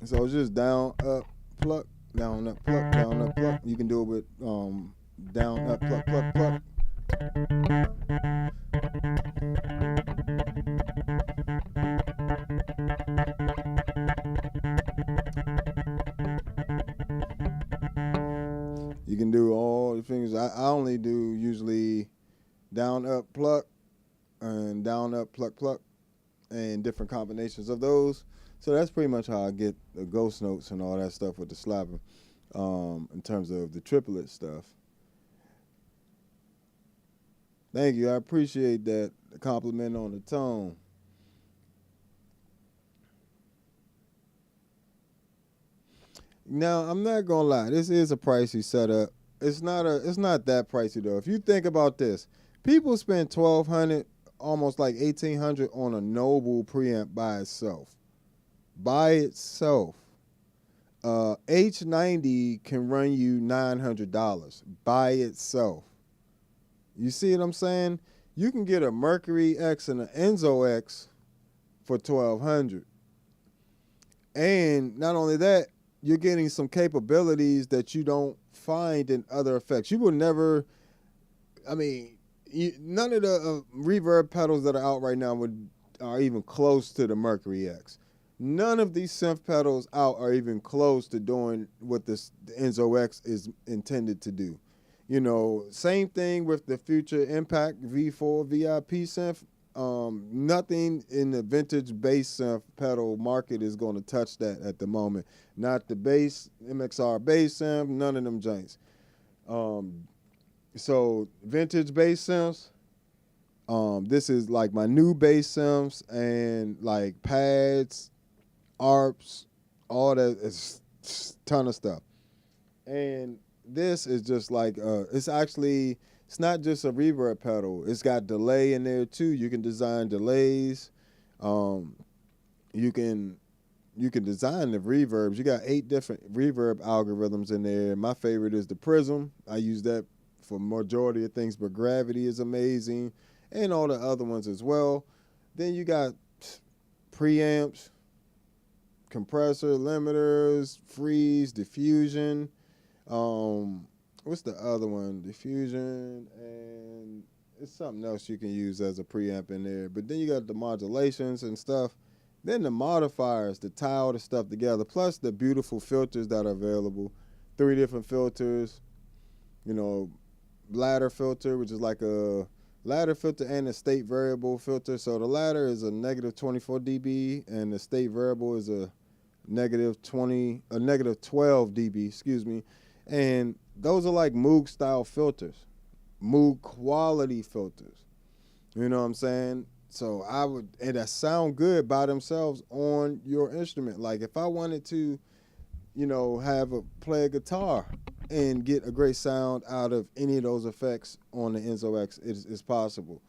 So it's just down, up, pluck, down, up, pluck, down, up, pluck. You can do it with down, up, pluck, pluck, pluck. You can do all the things. I only do usually down, up, pluck, and down, up, pluck, pluck, and different combinations of those. So that's pretty much how I get the ghost notes and all that stuff with the slapping in terms of the triplet stuff. Thank you. I appreciate that compliment on the tone. Now, I'm not gonna lie, this is a pricey setup. It's not that pricey though. If you think about this, people spend $1,200, almost like $1,800 on a Noble preamp by itself. By itself. H90 can run you $900 by itself. You see what I'm saying? You can get a Mercury X and an Enzo X for $1,200. And not only that, you're getting some capabilities that you don't find in other effects. You will never, I mean, none of the reverb pedals that are out right now are even close to the Mercury X. None of these synth pedals out are even close to doing what the Enzo X is intended to do. You know, same thing with the Future Impact V4 VIP synth. Nothing in the vintage bass synth pedal market is going to touch that at the moment. Not the bass, MXR bass synth, none of them joints. So vintage bass synths, this is like my new bass synths and like pads, ARPs, all that is a ton of stuff. And this is just like, it's not just a reverb pedal. It's got delay in there too. You can design delays. You can design the reverbs. You got 8 different reverb algorithms in there. My favorite is the Prism. I use that for majority of things, but Gravity is amazing, and all the other ones as well. Then you got preamps, compressor, limiters, freeze, diffusion. What's the other one? Diffusion, and it's something else you can use as a preamp in there. But then you got the modulations and stuff. Then the modifiers to tie all the stuff together, plus the beautiful filters that are available. 3 different filters, you know, ladder filter, which is like a ladder filter and a state variable filter. So the ladder is a negative 24 dB, and the state variable is a negative 12 dB, excuse me. And those are like Moog style filters, Moog quality filters. You know what I'm saying? So and that sound good by themselves on your instrument. Like if I wanted to, you know, play a guitar and get a great sound out of any of those effects on the Enzo X, it's possible.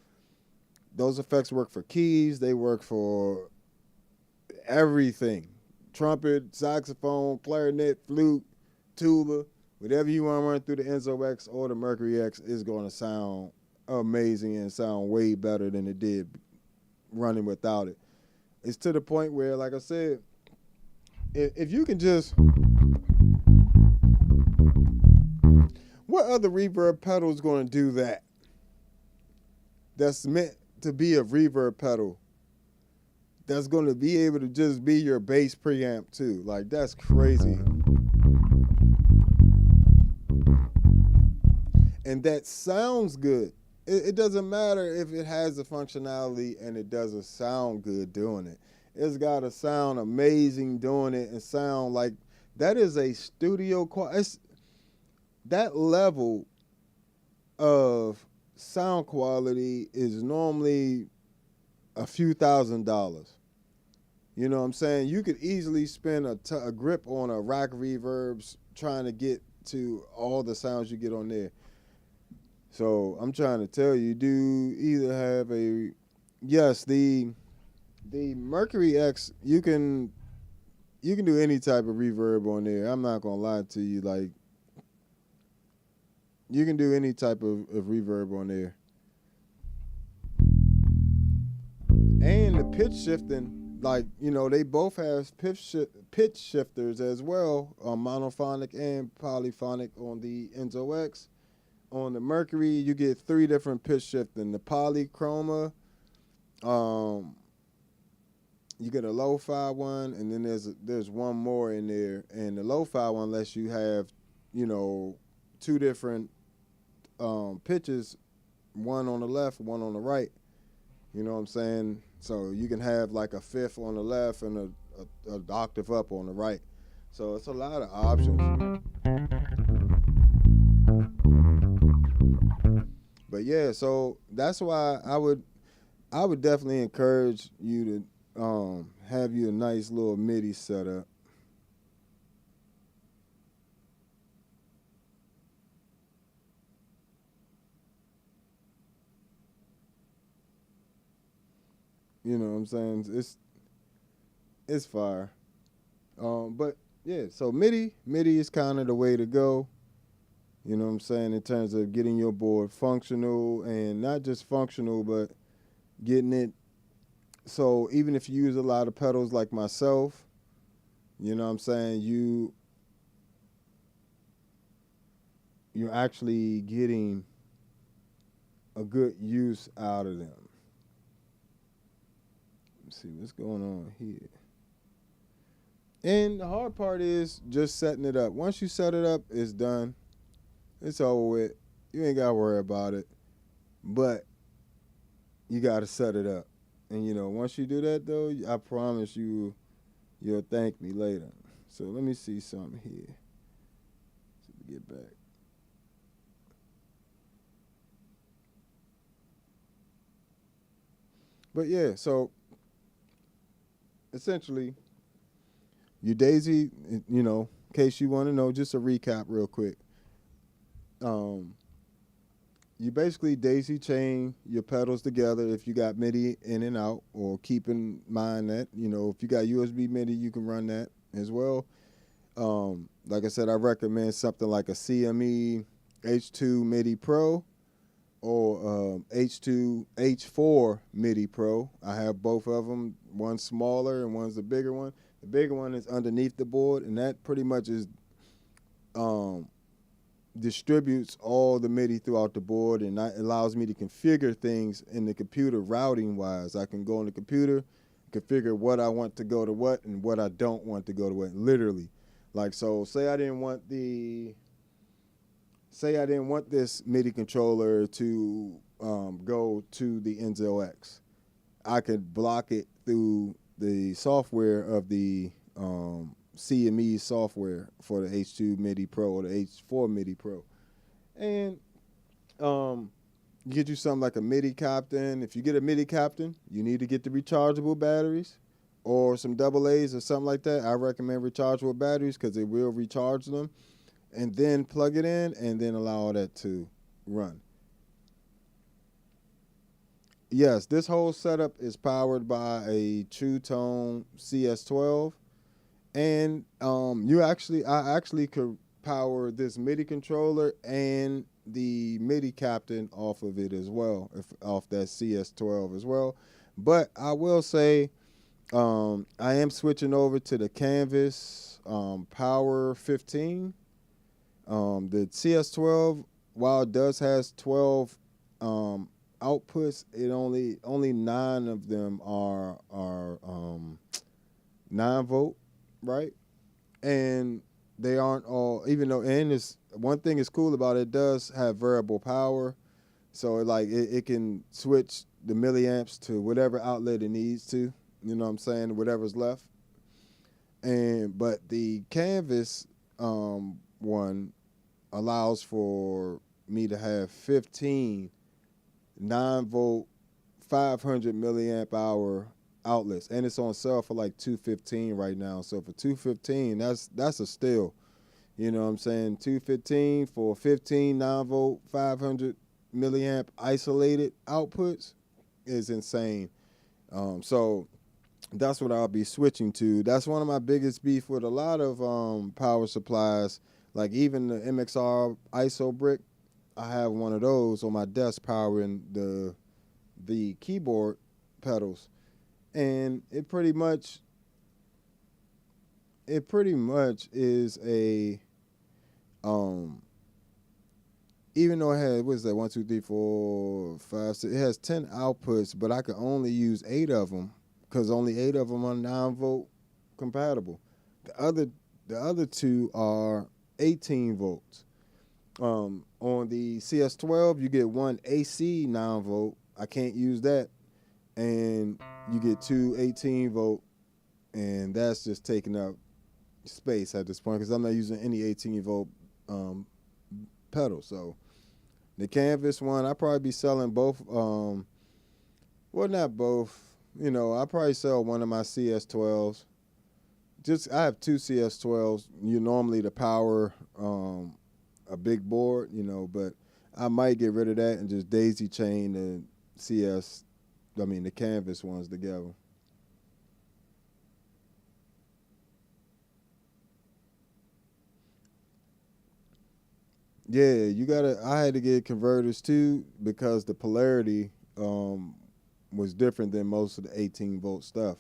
Those effects work for keys. They work for everything. Trumpet, saxophone, clarinet, flute, tuba. Whatever you want to run through the Enzo X or the Mercury X is going to sound amazing and sound way better than it did running without it. It's to the point where, like I said, if you can just... What other reverb pedal is going to do that? That's meant to be a reverb pedal. That's going to be able to just be your bass preamp too. Like, that's crazy. And that sounds good. It doesn't matter if it has the functionality and it doesn't sound good doing it. It's got to sound amazing doing it and sound like that is a studio quality. That level of sound quality is normally a few $1,000s. You know what I'm saying? You could easily spend a grip on a rack reverbs trying to get to all the sounds you get on there. So I'm trying to tell you, do either have a yes, the Mercury X, you can do any type of reverb on there. I'm not gonna lie to you, like you can do any type of reverb on there. And the pitch shifting, like, they both have pitch shifters as well, monophonic and polyphonic on the Enzo X. On the Mercury, you get three different pitch shifting. The polychroma, um, you get a lo-fi one, and then there's one more in there. And the lo-fi one lets you have, two different pitches, one on the left, one on the right. You know what I'm saying? So you can have like a fifth on the left and a octave up on the right. So it's a lot of options. But yeah, so that's why I would definitely encourage you to have you a nice little MIDI setup. You know what I'm saying? It's fire. But yeah, so MIDI is kind of the way to go. You know what I'm saying, in terms of getting your board functional, and not just functional, but getting it so even if you use a lot of pedals like myself, you know what I'm saying, you're actually getting a good use out of them. Let's see what's going on here. And the hard part is just setting it up. Once you set it up, it's done. It's over with. You ain't got to worry about it. But you got to set it up. And, once you do that, though, I promise you'll thank me later. So let me see something here. So get back. But, yeah, so essentially, you daisy, in case you want to know, just a recap real quick. You basically daisy chain your pedals together if you got MIDI in and out, or keep in mind that, if you got USB MIDI, you can run that as well. Like I said, I recommend something like a CME H2 MIDI Pro or H4 MIDI Pro. I have both of them. One's smaller and one's the bigger one. The bigger one is underneath the board, and that pretty much is distributes all the MIDI throughout the board, and that allows me to configure things in the computer routing wise. I can go on the computer, configure what I want to go to what and what I don't want to go to what, literally. Like, so say I didn't want this MIDI controller to go to the Enzo X. I could block it through the software of the CME software for the H2 MIDI Pro or the H4 MIDI Pro. And get you something like a MIDI Captain. If you get a MIDI Captain, you need to get the rechargeable batteries or some AA's or something like that. I recommend rechargeable batteries because it will recharge them. And then plug it in and then allow that to run. Yes, this whole setup is powered by a True Tone CS12. And I actually could power this MIDI controller and the MIDI Captain off of it as well, off that CS12 as well. But I will say I am switching over to the Canvas Power 15. The CS12, while it does has 12 outputs, it only 9 of them are 9-volt. Right, and they aren't all, even though, and it's one thing is cool about it does have variable power, so it can switch the milliamps to whatever outlet it needs to, you know what I'm saying, whatever's left. But the Canvas one allows for me to have 15 9-volt 500 milliamp hour outlets, and it's on sale for like $215 right now. So for $215, that's a steal. You know what I'm saying? $215 for 15 9-volt 500 milliamp isolated outputs is insane. So that's what I'll be switching to. That's one of my biggest beef with a lot of power supplies, like even the MXR ISO brick. I have one of those on my desk powering the keyboard pedals, and it pretty much is a even though it had, what is that, 1, 2, 3, 4, 5, 6, it has 10 outputs, but I can only use 8 of them because only 8 of them are 9-volt compatible. The other 2 are 18 volts. On the CS12, you get 1 AC 9-volt. I can't use that. And you get 2 18-volt, and that's just taking up space at this point because I'm not using any 18-volt pedal. So the canvas one, I'll probably be selling both. Well, not both. You know, I'll probably sell one of my CS12s. I have 2 CS12s. You normally to power a big board, you know, but I might get rid of that and just daisy chain the canvas ones together. Yeah, I had to get converters too because the polarity was different than most of the 18-volt stuff.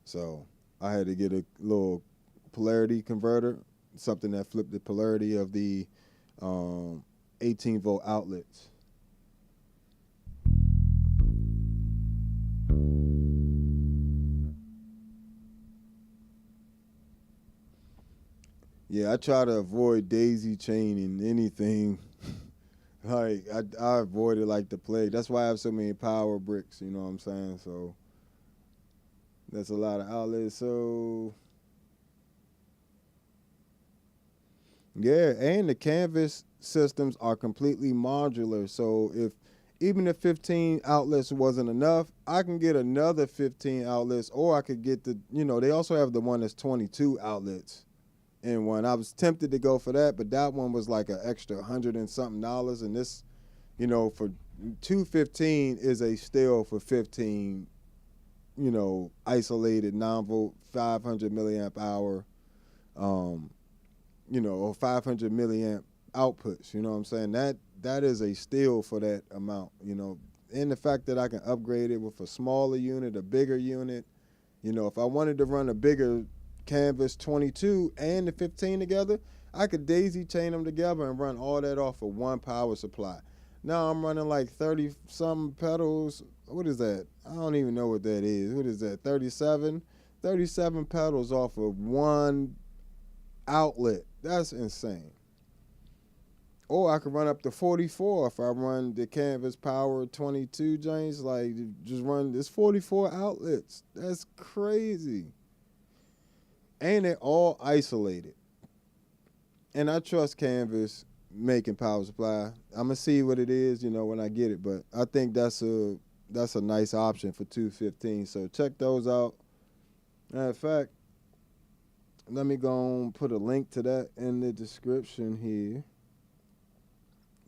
So I had to get a little polarity converter, something that flipped the polarity of the 18-volt outlets. Yeah, I try to avoid daisy chaining anything. Like I avoid it like the plague. That's why I have so many power bricks, you know what I'm saying? So that's a lot of outlets. So yeah, and the canvas systems are completely modular. So even if 15 outlets wasn't enough, I can get another 15 outlets, or I could get they also have the one that's 22 outlets in one. I was tempted to go for that, but that one was like an extra $100 and something, and this, for 215 is a steal for 15, isolated 9-volt, 500 milliamp hour, or 500 milliamp outputs. You know what I'm saying? That is a steal for that amount. And the fact that I can upgrade it with a smaller unit, a bigger unit. If I wanted to run a bigger canvas 22 and the 15 together, I could daisy chain them together and run all that off of one power supply. Now I'm running like 30 some pedals. What is that? I don't even know what that is. What is that? 37 pedals off of one outlet. That's insane. Or I could run up to 44 if I run the canvas power 22 joints. Like, just run this 44 outlets. That's crazy. And they're all isolated. And I trust Canvas making power supply. I'm gonna see what it is, when I get it. But I think that's a nice option for 215. So check those out. Matter of fact, let me go and put a link to that in the description here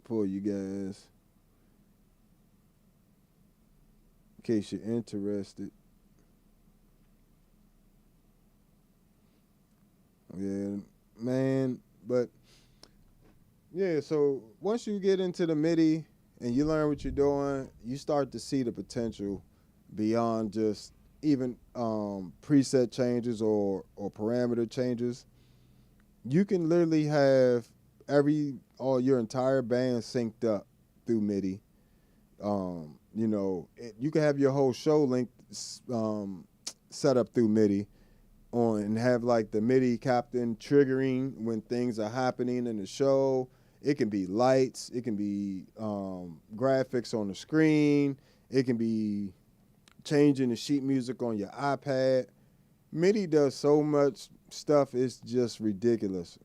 for you guys, in case you're interested. Yeah, man. But yeah, so once you get into the MIDI and you learn what you're doing, you start to see the potential beyond just even preset changes or parameter changes. You can literally have your entire band synced up through MIDI. You can have your whole show linked set up through MIDI and have like the MIDI captain triggering when things are happening in the show. It can be lights, it can be graphics on the screen, it can be changing the sheet music on your iPad. MIDI does so much stuff, it's just ridiculous,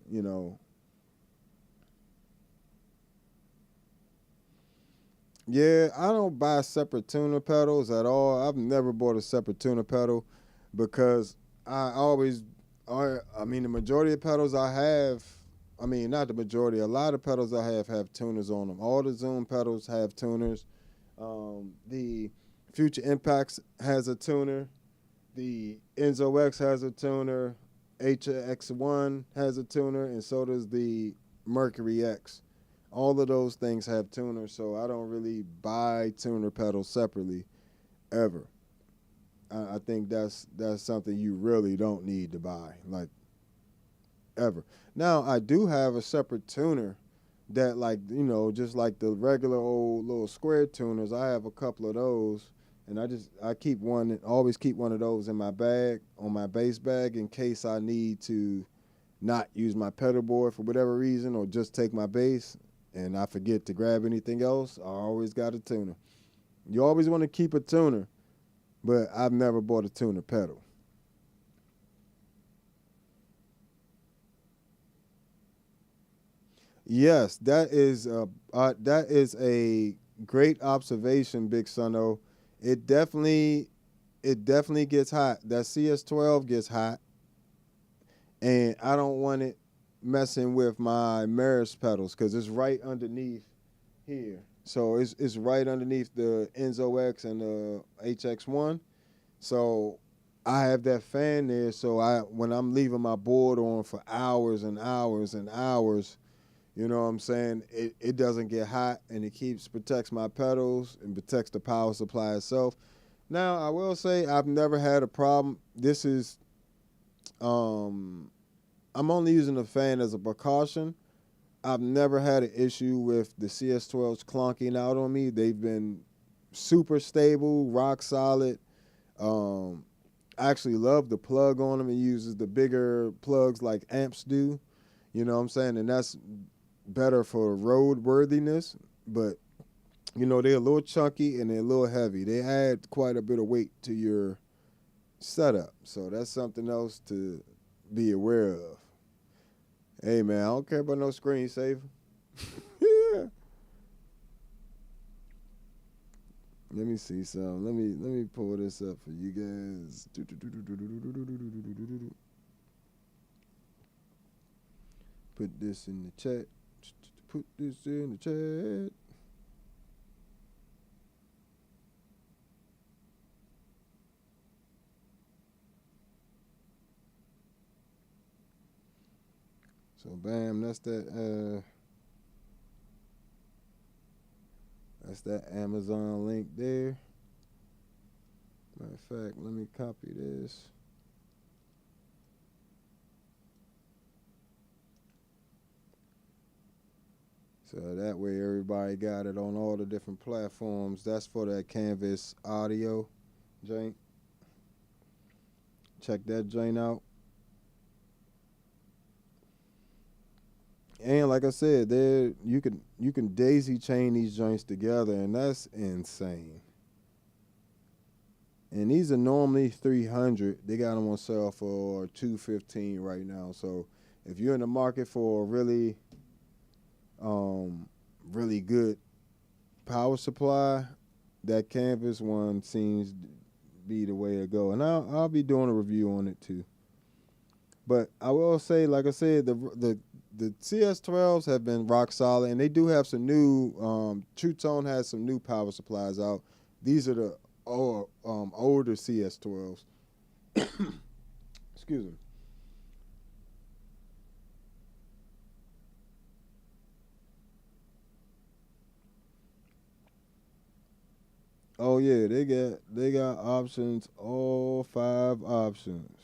Yeah, I don't buy separate tuner pedals at all. I've never bought a separate tuner pedal because the majority of pedals I have I mean, not the majority. A lot of pedals I have tuners on them. All the Zoom pedals have tuners. The Future Impacts has a tuner. The Enzo X has a tuner. HX1 has a tuner, and so does the Mercury X. All of those things have tuners, so I don't really buy tuner pedals separately ever. I think that's something you really don't need to buy, like, ever. Now, I do have a separate tuner that, like, you know, just like the regular old little square tuners, I have a couple of those, and I keep one, always keep one of those in my bag, on my bass bag, in case I need to not use my pedal board for whatever reason, or just take my bass and I forget to grab anything else. I always got a tuner. You always want to keep a tuner, but I've never bought a tuner pedal. Yes, that is a great observation, Big Suno. It definitely gets hot. That CS12 gets hot, and I don't want it messing with my Meris pedals because it's right underneath here. So it's right underneath the Enzo X and the HX1. So I have that fan there. So when I'm leaving my board on for hours and hours and hours, you know what I'm saying, it doesn't get hot, and it protects my pedals and protects the power supply itself. Now, I will say I've never had a problem. This is, I'm only using the fan as a precaution. I've never had an issue with the CS12s clunking out on me. They've been super stable, rock solid. I actually love the plug on them. It uses the bigger plugs like amps do. You know what I'm saying? And that's better for road worthiness. But, you know, they're a little chunky and they're a little heavy. They add quite a bit of weight to your setup. So that's something else to be aware of. Hey, man, I don't care about no screensaver. Yeah. Let me see some. Let me pull this up for you guys. Put this in the chat. Put this in the chat. So bam, that's that Amazon link there. Matter of fact, let me copy this. So that way everybody got it on all the different platforms. That's for that Canvas audio joint. Check that joint out. And like I said, there you can daisy chain these joints together, and that's insane. And these are normally $300. They got them on sale for $215 right now. So if you're in the market for a really good power supply, that Canvas one seems to be the way to go. And I'll be doing a review on it too. But I will say, like I said, the CS12s have been rock solid, and they do have some new, True Tone has some new power supplies out. These are the older CS12s. Excuse me. Oh yeah, they got options, all 5 options.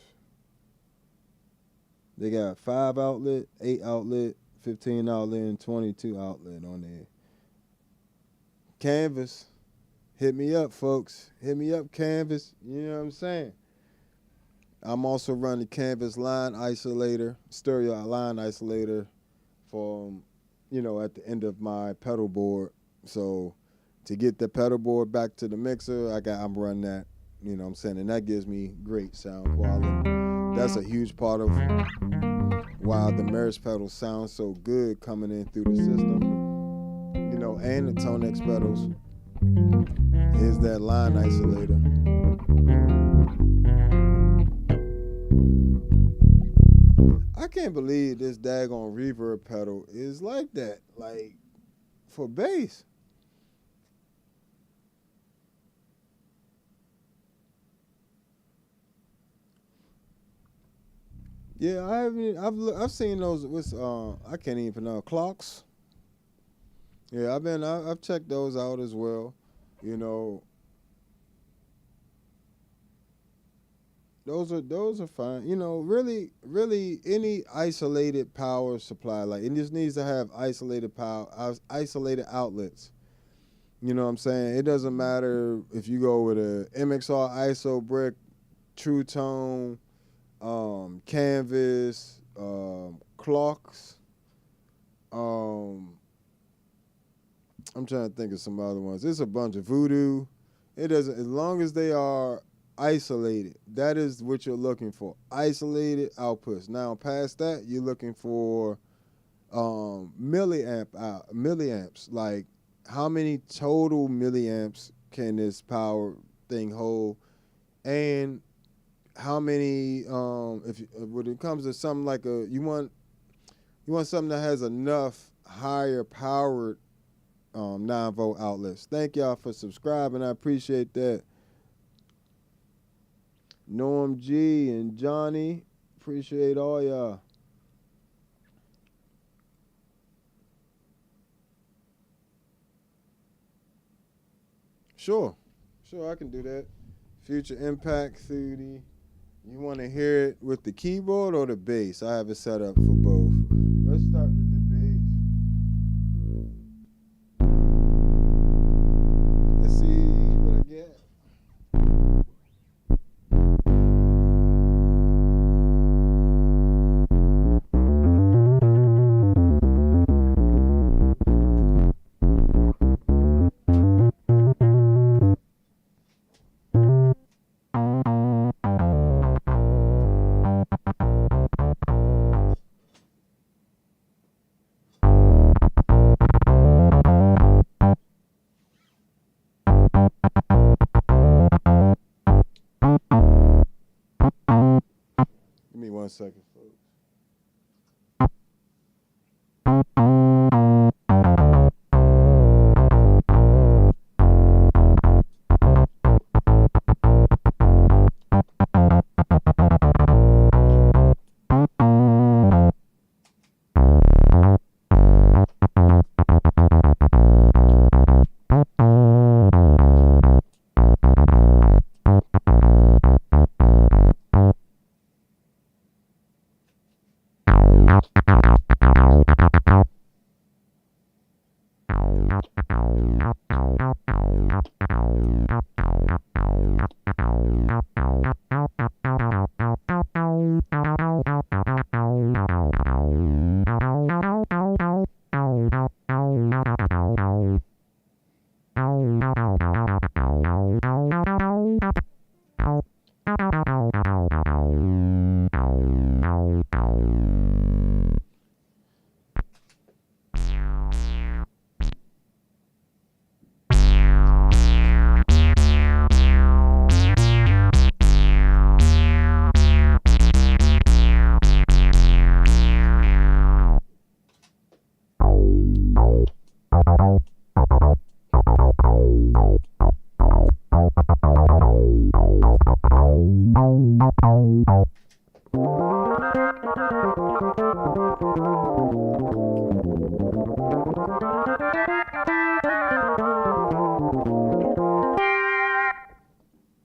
They got 5 outlet, 8 outlet, 15 outlet, and 22 outlet on there. Canvas, hit me up, folks. Hit me up, Canvas. You know what I'm saying? I'm also running Canvas line isolator, stereo line isolator for, you know, at the end of my pedal board. So to get the pedal board back to the mixer, I'm running that, you know what I'm saying? And that gives me great sound quality. That's a huge part of why the Meris pedals sound so good coming in through the system. You know, and the ToneX pedals is that line isolator. I can't believe this daggone reverb pedal is like that, like for bass. Yeah, I haven't. I've seen those with I can't even pronounce clocks. Yeah, I've checked those out as well. You know, those are fine. You know, really any isolated power supply, like it just needs to have isolated power, isolated outlets. You know what I'm saying? It doesn't matter if you go with a MXR ISO brick, True Tone, Canvas, clocks. Um, I'm trying to think of some other ones. There's a bunch of Voodoo. It doesn't, as long as they are isolated, that is what you're looking for. Isolated outputs. Now, past that, you're looking for milliamps. Like, how many total milliamps can this power thing hold? And how many, if when it comes to something like you want something that has enough higher powered 9-volt outlets. Thank y'all for subscribing. I appreciate that. Norm G and Johnny, appreciate all y'all. Sure, I can do that. Future impact through the. You want to hear it with the keyboard or the bass? I have it set up for both. Let's start with the bass. Let's see what I get. Give me 1 second, folks.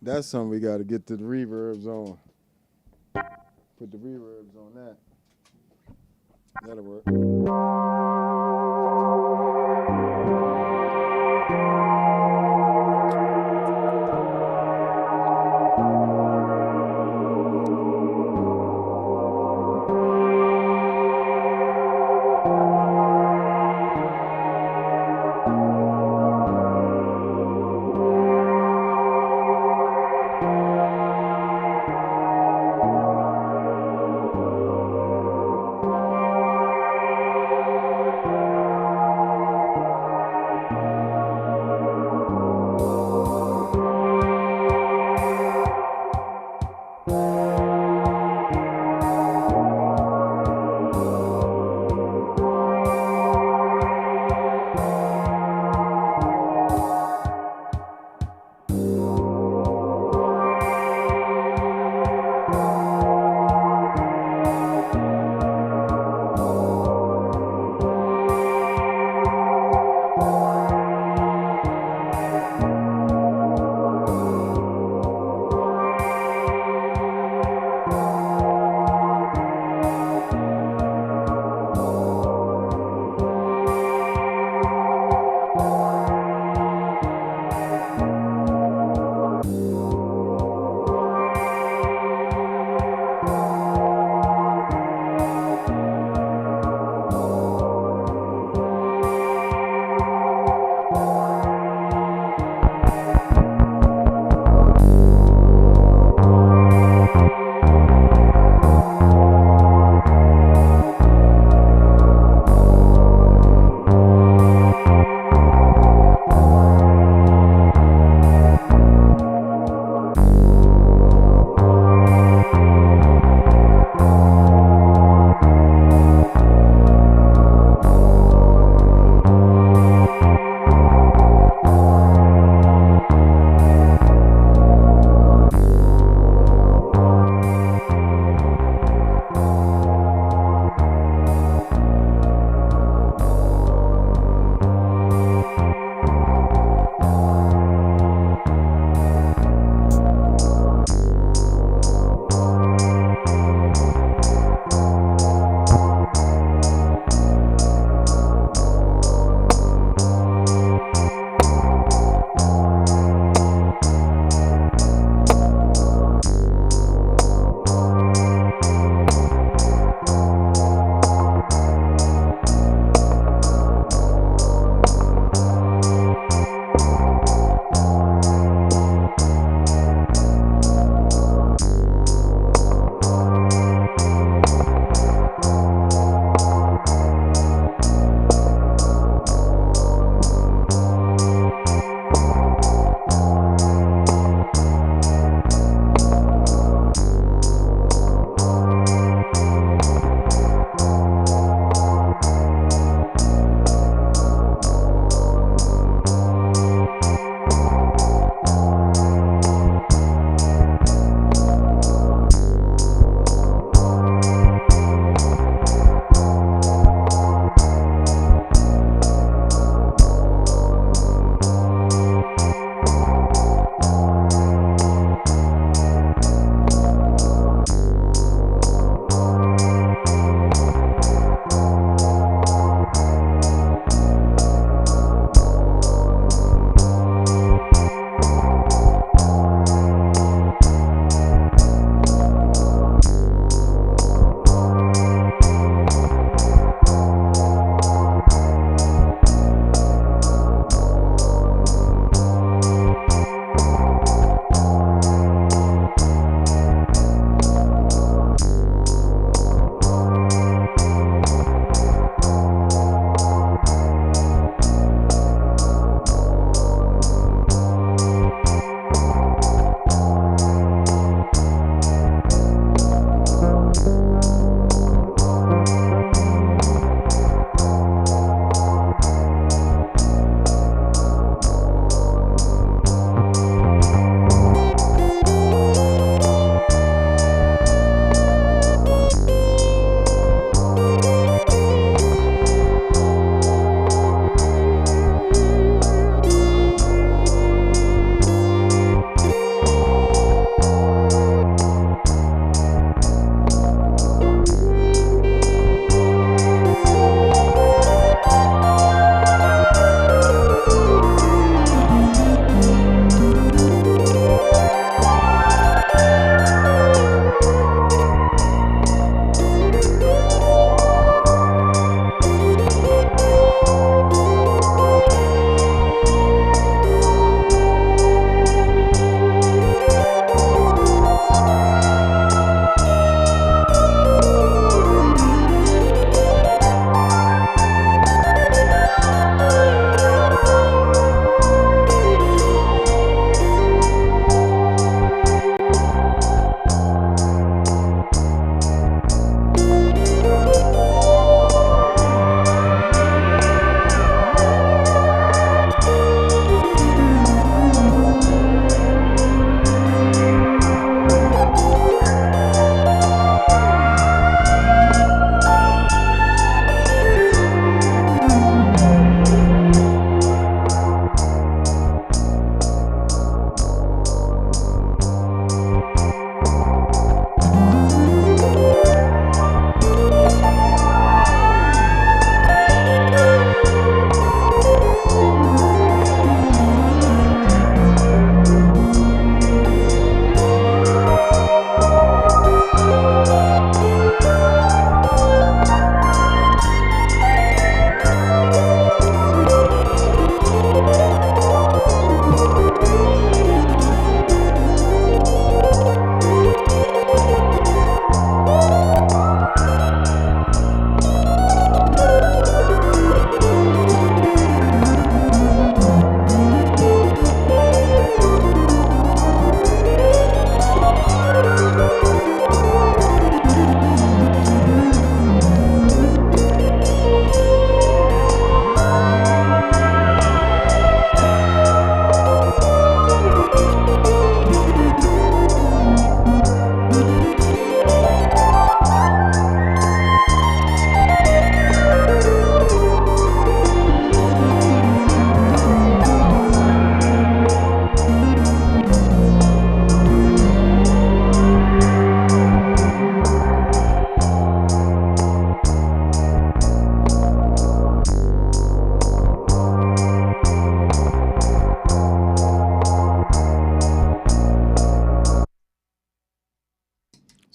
That's something we got to get the reverbs on. Put the reverbs on that. That'll work.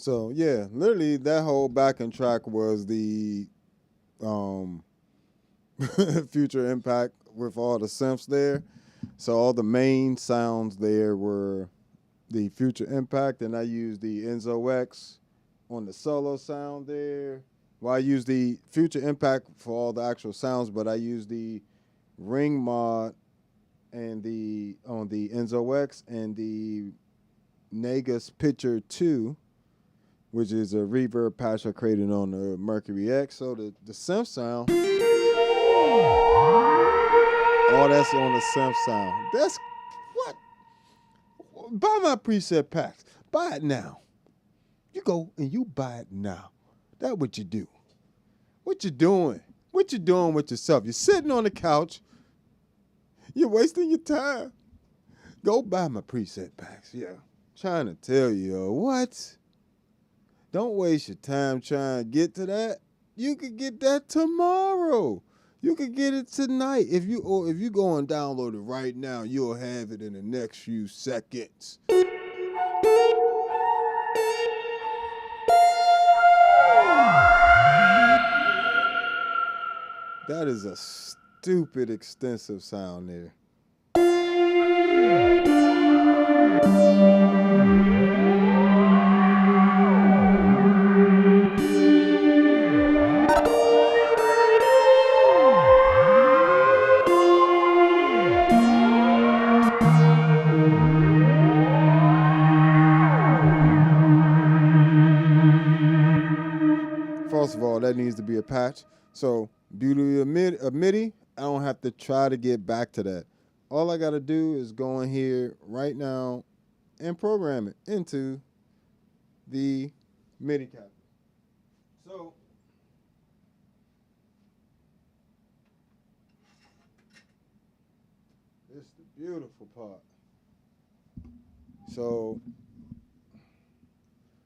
So yeah, literally that whole backing track was the Future Impact with all the synths there. So all the main sounds there were the Future Impact, and I used the Enzo X on the solo sound there. Well, I used the Future Impact for all the actual sounds, but I used the ring mod and the on the Enzo X and the Negus Picture 2, which is a reverb patch I created on the Mercury X. So the synth sound, all that's on the synth sound. That's what? Buy my preset packs. Buy it now. You go and you buy it now. That's what you do. What you doing? What you doing with yourself? You're sitting on the couch. You're wasting your time. Go buy my preset packs. Yeah. Trying to tell you, what? Don't waste your time trying to get to that. You could get that tomorrow. You could get it tonight. If you go and download it right now, you'll have it in the next few seconds. That is a stupid extensive sound there. First of all, that needs to be a patch. So, beauty of MIDI, I don't have to try to get back to that. All I got to do is go in here right now and program it into the MIDI cap. So, this is the beautiful part. So,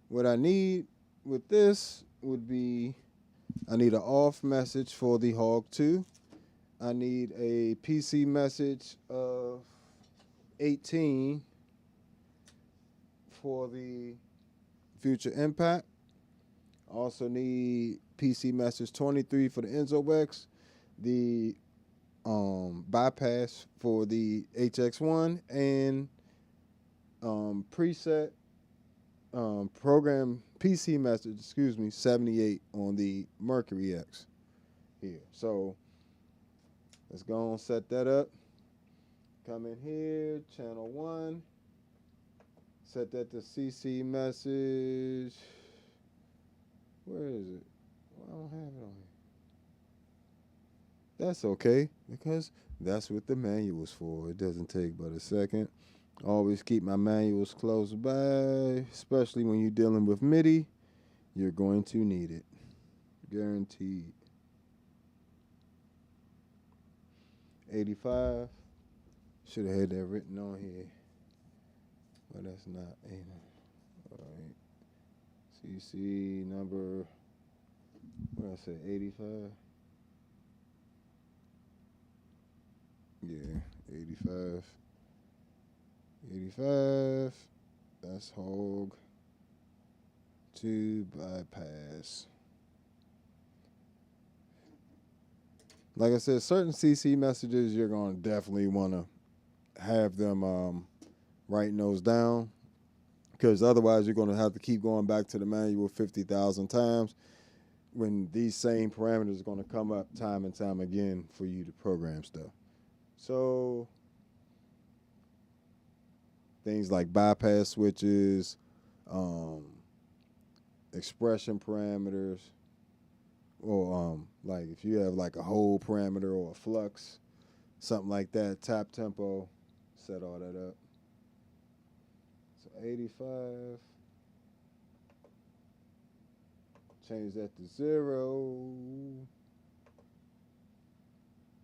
what I need with this would be, I need an off message for the Hog 2. I need a PC message of 18 for the Future Impact. I also need PC message 23 for the Enzo X, the bypass for the HX1, and preset program PC message, 78 on the Mercury X here. So let's go and set that up. Come in here, channel 1. Set that to CC message. Where is it? Well, I don't have it on here. That's okay, because that's what the manual's for. It doesn't take but a second. Always keep my manuals close by, especially when you're dealing with MIDI. You're going to need it. Guaranteed. 85. Should have had that written on here. But that's not. All right. CC number, what did I say, 85? Yeah, 85. 85. That's Hog 2 bypass. Like I said, certain CC messages, you're going to definitely want to have them writing those down, because otherwise you're going to have to keep going back to the manual 50,000 times when these same parameters are going to come up time and time again for you to program stuff. So things like bypass switches, expression parameters, or like if you have like a hold parameter or a flux, something like that, tap tempo, set all that up. So 85, change that to 0.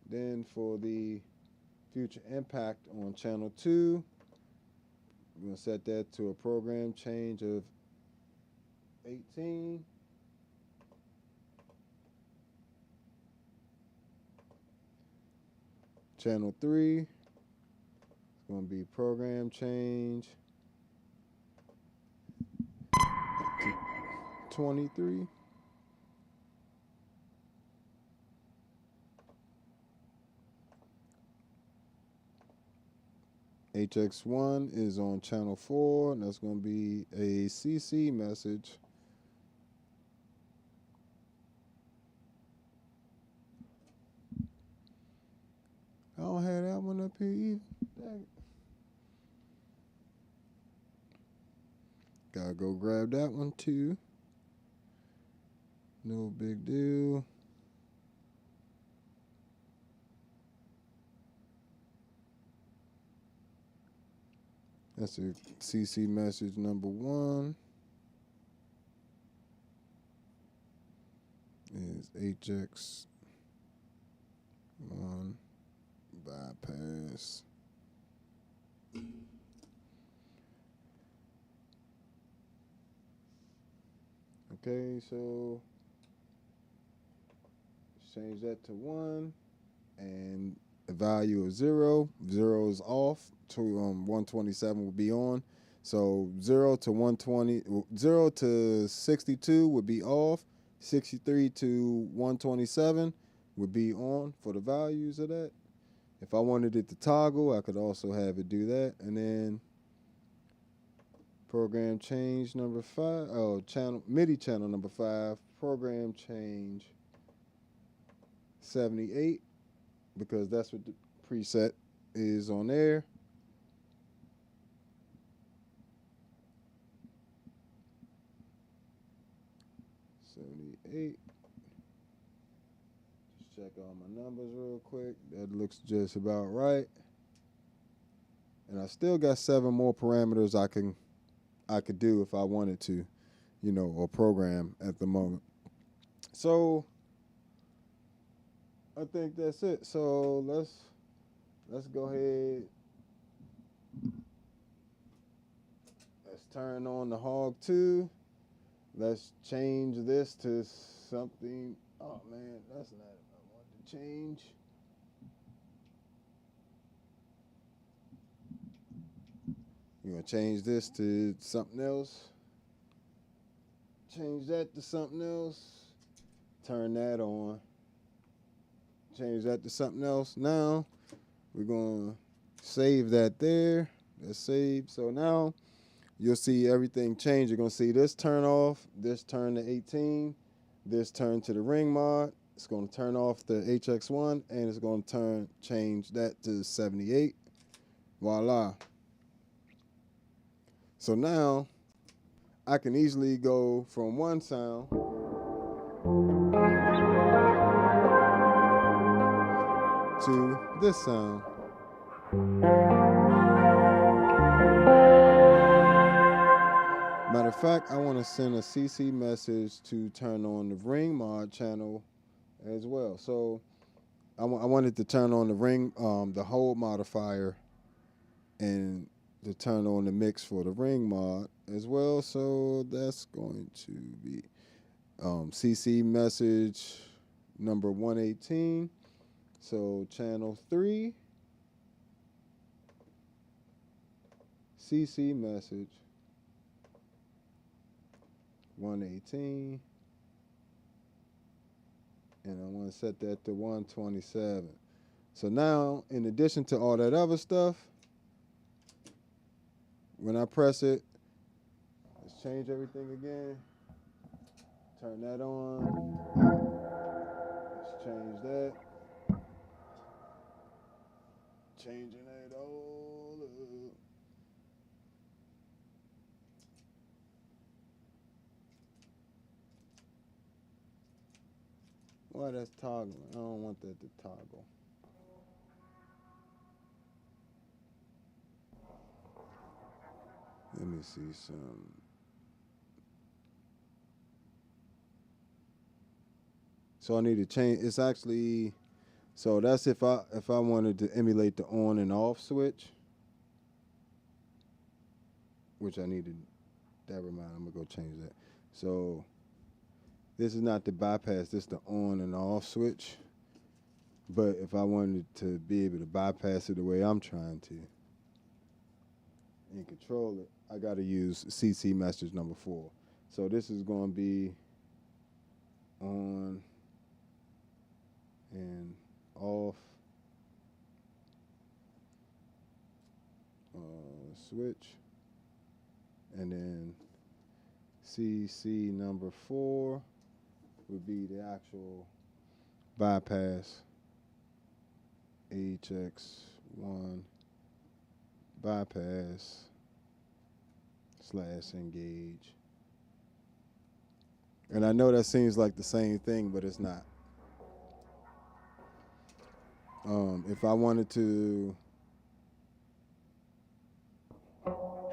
Then for the Future Impact on channel 2, we're going to set that to a program change of 18. Channel 3, it's going to be program change 123. HX1 is on channel 4, and that's going to be a CC message. I don't have that one up here either. Dang it. Gotta go grab that one too. No big deal. That's a CC message number 1. Is HX1 bypass. Okay, so change that to 1, and the value of 0. 0 is off. To 127 will be on. So 0 to 120, 0 to 62 would be off. 63 to 127 would be on for the values of that. If I wanted it to toggle, I could also have it do that. And then program change number 5. Oh, channel MIDI channel number 5. Program change 78, because that's what the preset is on there. Just check all my numbers real quick. That looks just about right. And I still got 7 more parameters I could do if I wanted to, you know, or program at the moment. So I think that's it. So let's go ahead. Let's turn on the Hog 2. Let's change this to something. Oh man, that's not what I want to change. You're gonna change this to something else. Change that to something else. Turn that on. Change that to something else. Now we're gonna save that there. That's saved. So now you'll see everything change. You're gonna see this turn off, this turn to 18, this turn to the ring mod. It's gonna turn off the HX1, and it's gonna change that to 78. Voila. So now I can easily go from one sound to this sound. Matter of fact, I want to send a CC message to turn on the ring mod channel as well. So I wanted to turn on the ring, the hold modifier, and to turn on the mix for the ring mod as well. So that's going to be CC message number 118. So channel 3, CC message 118, and I want to set that to 127. So now, in addition to all that other stuff, when I press it, let's change everything again. Turn that on. Let's change that. Changing it all up. Why that's toggling? I don't want that to toggle. Let me see some. So I need to change. It's actually, so that's if I wanted to emulate the on and off switch, which I needed. Never mind. I'm gonna go change that. So this is not the bypass. This is the on and off switch. But if I wanted to be able to bypass it the way I'm trying to and control it, I got to use CC message number 4. So this is going to be on and off switch, and then CC number 4 would be the actual bypass. HX1 bypass / engage. And I know that seems like the same thing, but it's not. If I wanted to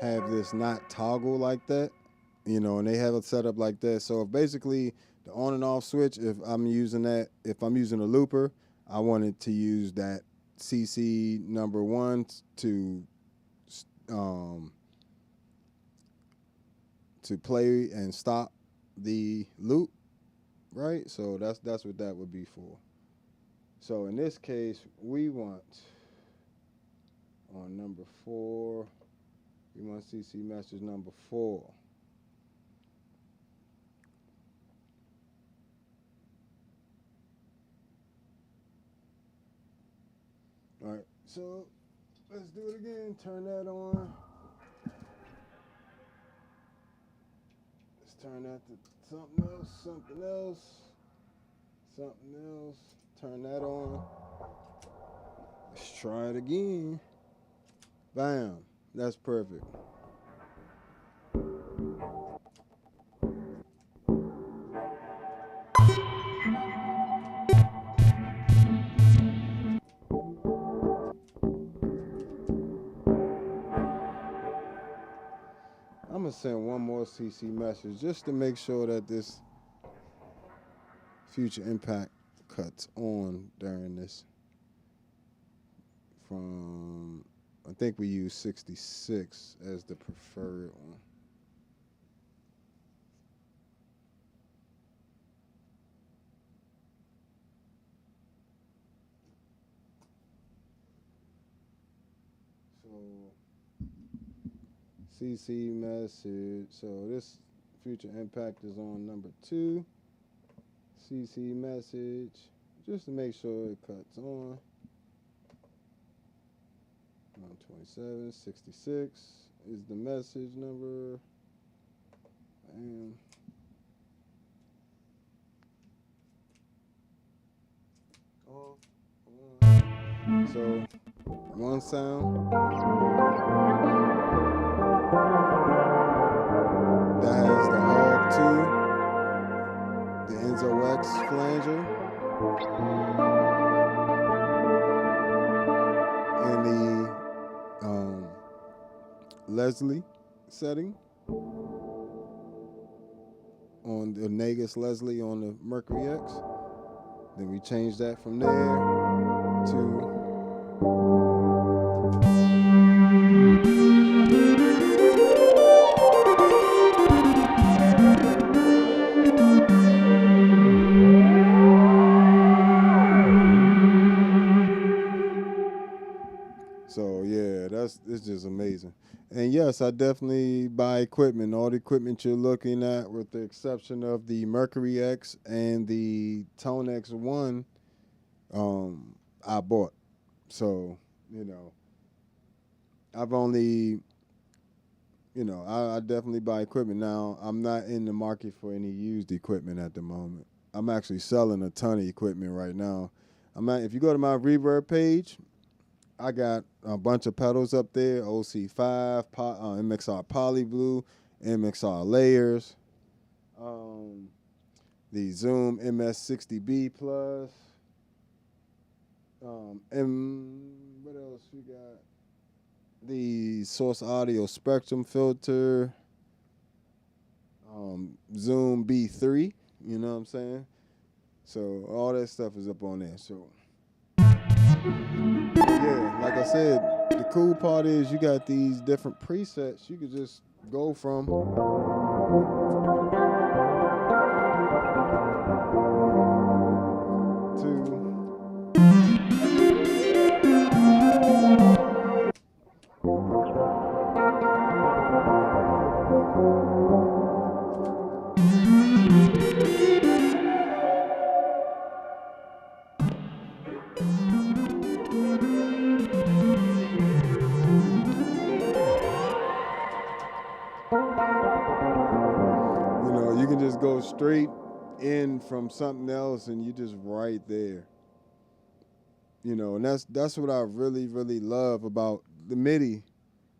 have this not toggle like that, you know, and they have it set up like that. So if basically the on and off switch, if I'm using a looper, I wanted to use that CC number 1 to play and stop the loop, right? So that's what that would be for. So in this case, we want on number 4, we want CC message number 4. All right, so let's do it again. Turn that on. Let's turn that to something else, something else, something else. Turn that on. Let's try it again. Bam. That's perfect. I'm gonna send one more CC message just to make sure that this future impact cuts on during this. From, I think we use 66 as the preferred one. CC message. So this future impact is on number 2. CC message, just to make sure it cuts on. 127, 66 is the message number. And so one sound. That has the Hog 2, the Enzo X flanger, and the Leslie setting on the Negus Leslie on the Mercury X. Then we change that from there to so yeah, it's just amazing. And yes, I definitely buy equipment. All the equipment you're looking at, with the exception of the Mercury X and the ToneX 1, I bought. So, you know, I've only, you know, I definitely buy equipment. Now, I'm not in the market for any used equipment at the moment. I'm actually selling a ton of equipment right now. If you go to my Reverb page, I got a bunch of pedals up there, OC5, MXR Poly Blue, MXR Layers, the Zoom MS-60B Plus, what else we got? The Source Audio Spectrum Filter, Zoom B3, you know what I'm saying? So all that stuff is up on there. So yeah, like I said, the cool part is you got these different presets. You could just go from You know, you can just go straight in from something else and you just right there. You know, and that's what I really, really love about the Midi,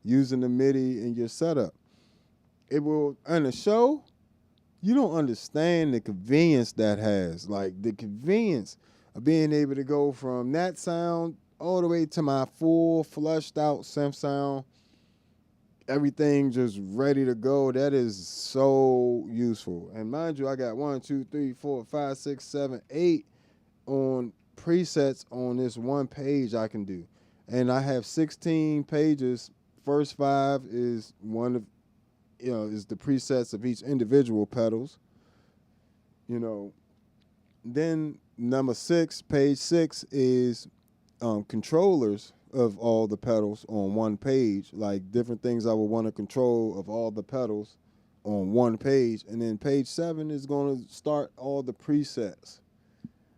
using the Midi in your setup. It will, in a show, you don't understand the convenience that has. Like the convenience of being able to go from that sound all the way to my full flushed out synth sound, everything just ready to go. That is so useful. And mind you, I got 1, 2, 3, 4, 5, 6, 7, 8 on presets on this one page I can do. And I have 16 pages. First 5 is one of, is the presets of each individual pedals. Then number 6, page 6 is controllers of all the pedals on one page, like different things I would want to control of all the pedals on one page. And then page 7 is going to start all the presets.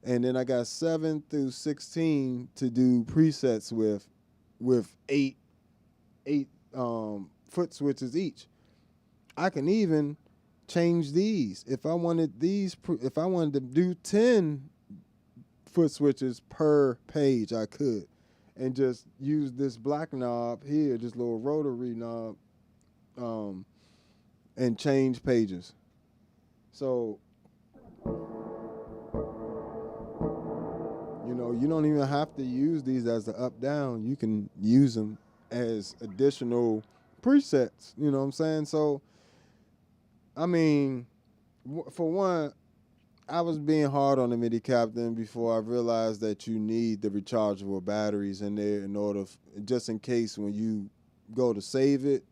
And then I got 7 through 16 to do presets with eight foot switches each. I can even change these. If I wanted to do 10 foot switches per page, I could. And just use this black knob here, this little rotary knob, and change pages. So, you don't even have to use these as the up down. You can use them as additional presets. You know what I'm saying? So, I mean, for one, I was being hard on the Midi Captain before I realized that you need the rechargeable batteries in there in order, just in case when you go to save it,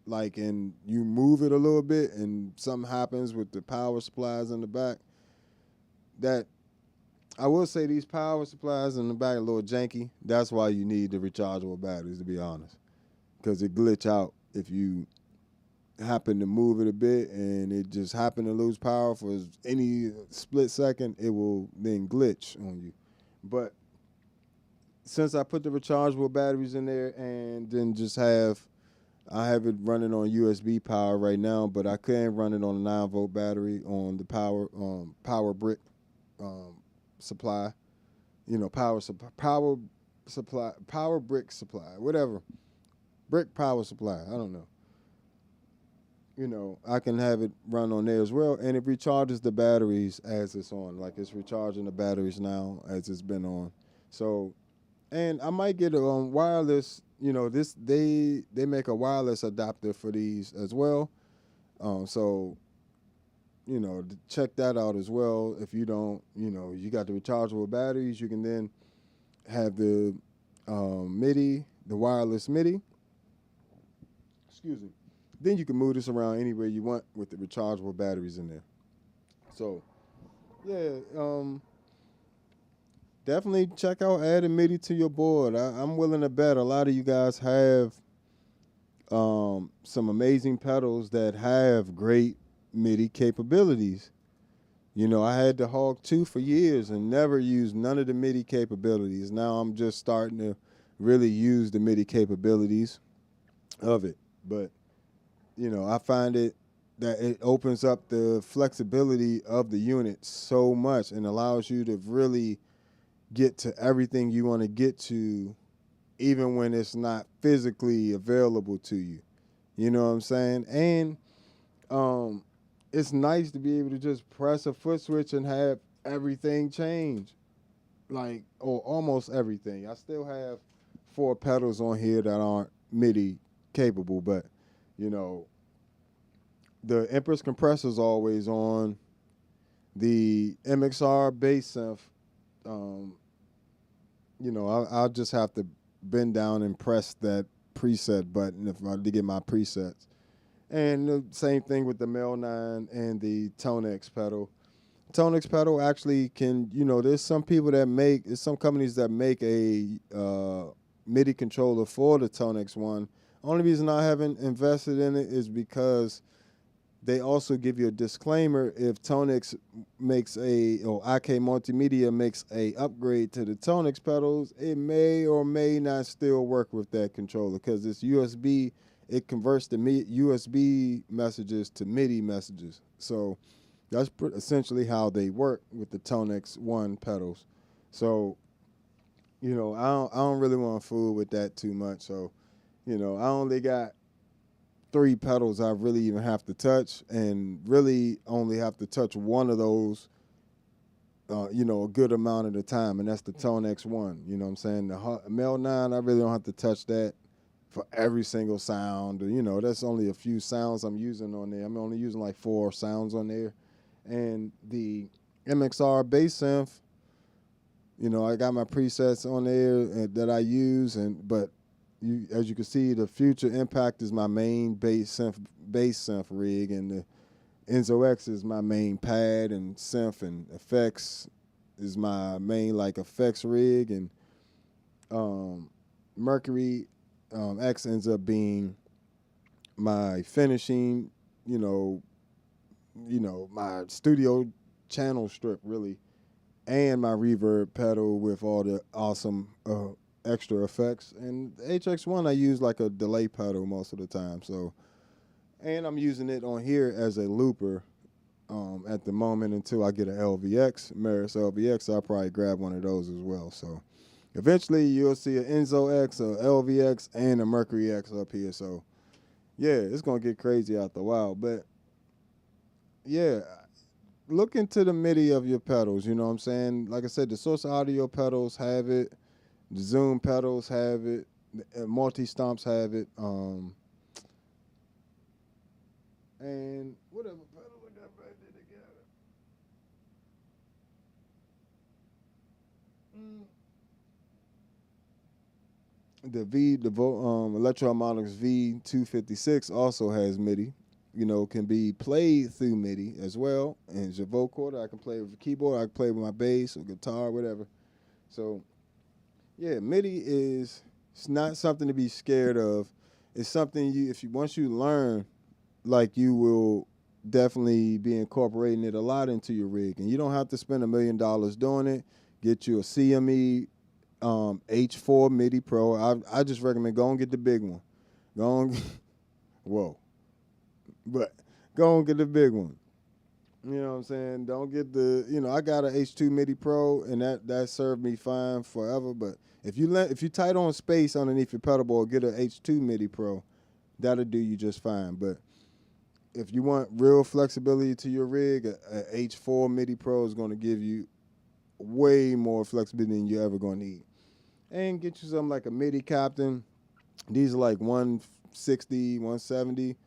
like, and you move it a little bit and something happens with the power supplies in the back. That, I will say these power supplies in the back are a little janky. That's why you need the rechargeable batteries, to be honest, because it glitch out if you happen to move it a bit and it just happen to lose power for any split second, it will then glitch on you. But since I put the rechargeable batteries in there and then I have it running on USB power right now, but I can run it on a 9-volt battery on the power brick supply, power brick supply, whatever, brick power supply, I don't know. I can have it run on there as well, and it recharges the batteries as it's on. Like, it's recharging the batteries now as it's been on. So, and I might get a wireless, they make a wireless adapter for these as well. So, check that out as well. If you don't, you got the rechargeable batteries, you can then have the Midi, the wireless Midi. Excuse me. Then you can move this around anywhere you want with the rechargeable batteries in there. So, yeah, definitely check out adding Midi to your board. I'm willing to bet a lot of you guys have some amazing pedals that have great Midi capabilities. I had the Hog 2 for years and never used none of the Midi capabilities. Now I'm just starting to really use the Midi capabilities of it. But I find that it opens up the flexibility of the unit so much and allows you to really get to everything you want to get to, even when it's not physically available to you. You know what I'm saying? And it's nice to be able to just press a foot switch and have everything change, or almost everything. I still have 4 pedals on here that aren't Midi capable, but the Empress compressor's always on. The MXR bass synth, I'll just have to bend down and press that preset button if I to get my presets. And the same thing with the Mel 9 and the ToneX pedal. ToneX pedal actually can, there's some companies that make a MIDI controller for the ToneX one. Only reason I haven't invested in it is because they also give you a disclaimer if ToneX makes or IK Multimedia makes a upgrade to the ToneX pedals, it may or may not still work with that controller because it's USB. It converts the USB messages to Midi messages. So that's essentially how they work with the ToneX 1 pedals. So, I don't really want to fool with that too much. So, I only got 3 pedals I really even have to touch, and really only have to touch one of those, a good amount of the time, and that's the ToneX 1. You know what I'm saying? The Mel 9, I really don't have to touch that for every single sound. That's only a few sounds I'm using on there. I'm only using like 4 sounds on there. And the MXR bass synth, I got my presets on there that I use, but as you can see, the Future Impact is my main bass synth rig, and the Enzo X is my main pad and synth, and effects is my main effects rig, and Mercury X ends up being my finishing, my studio channel strip really, and my reverb pedal with all the awesome extra effects. And the HX1 I use like a delay pedal most of the time. So, and I'm using it on here as a looper at the moment until I get an LVX, Meris LVX. I'll probably grab one of those as well. So eventually you'll see an Enzo X, a LVX, and a Mercury X up here. So yeah, it's gonna get crazy after a while. But yeah, look into the MIDI of your pedals, you know what I'm saying? Like I said, the Source Audio pedals have it, the Zoom pedals have it, the multi-stomps have it, and whatever pedal I got right there together. The Electro-Harmonix V256 also has MIDI. Can be played through MIDI as well. And it's a vocoder. I can play with a keyboard. I can play with my bass or guitar, whatever. So, yeah, MIDI it's not something to be scared of. It's something once you learn, you will definitely be incorporating it a lot into your rig. And you don't have to spend $1 million doing it. Get you a CME H4 MIDI Pro. I just recommend go and get the big one. Go on, whoa. But go and get the big one. You know what I'm saying? Don't get I got an H2 MIDI Pro, and that served me fine forever. But if you tight on space underneath your pedalboard, get an H2 MIDI Pro. That'll do you just fine. But if you want real flexibility to your rig, a H4 MIDI Pro is going to give you way more flexibility than you're ever going to need. And get you something like a MIDI Captain. These are like 160, 170.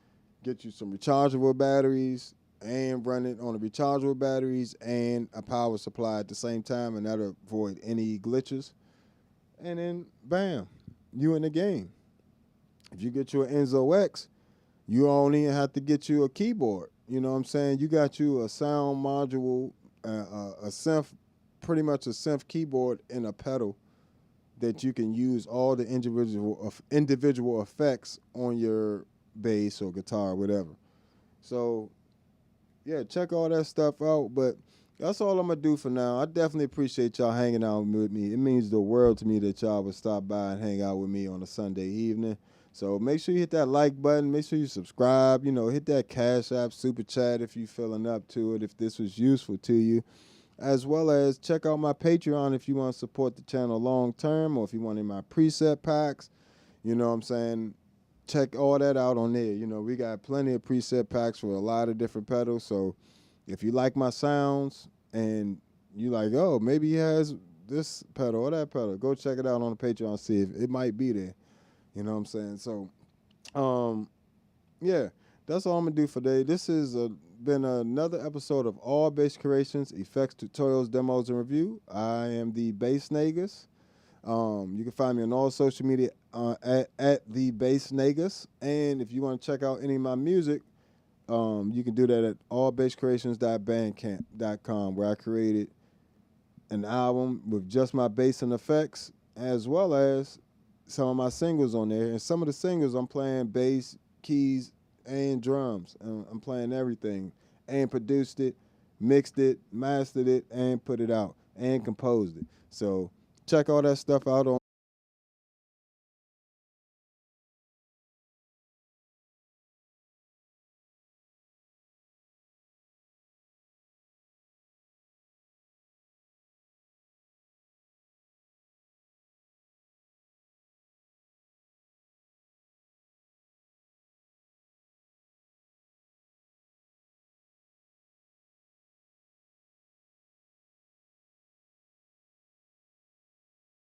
Get you some rechargeable batteries and run it on the rechargeable batteries and a power supply at the same time, and that'll avoid any glitches. And then, bam, you in the game. If you get you an Enzo X, you don't even have to get you a keyboard. You know what I'm saying? You got you a sound module, a synth, pretty much a synth keyboard and a pedal that you can use all the individual effects on your bass or guitar or whatever. So yeah, check all that stuff out. But that's all I'm gonna do for now. I definitely appreciate y'all hanging out with me. It means the world to me that y'all would stop by and hang out with me on a Sunday evening. So make sure you hit that like button. Make sure you subscribe. Hit that Cash App, Super Chat if you're feeling up to it, if this was useful to you. As well as check out my Patreon if you want to support the channel long term, or if you want in my preset packs. You know what I'm saying? Check all that out on there. We got plenty of preset packs for a lot of different pedals. So if you like my sounds and you like, oh, maybe he has this pedal or that pedal, go check it out on the Patreon, see if it might be there. You know what I'm saying? So, yeah, that's all I'm going to do for today. This has been another episode of All Bass Creations, Effects, Tutorials, Demos, and Review. I am the Bass Negus. You can find me on all social media at the Bass Negus. And if you want to check out any of my music, you can do that at allbasscreations.bandcamp.com, where I created an album with just my bass and effects, as well as some of my singles on there. And some of the singles I'm playing bass, keys, and drums. I'm playing everything, and produced it, mixed it, mastered it, and put it out, and composed it. So check all that stuff out on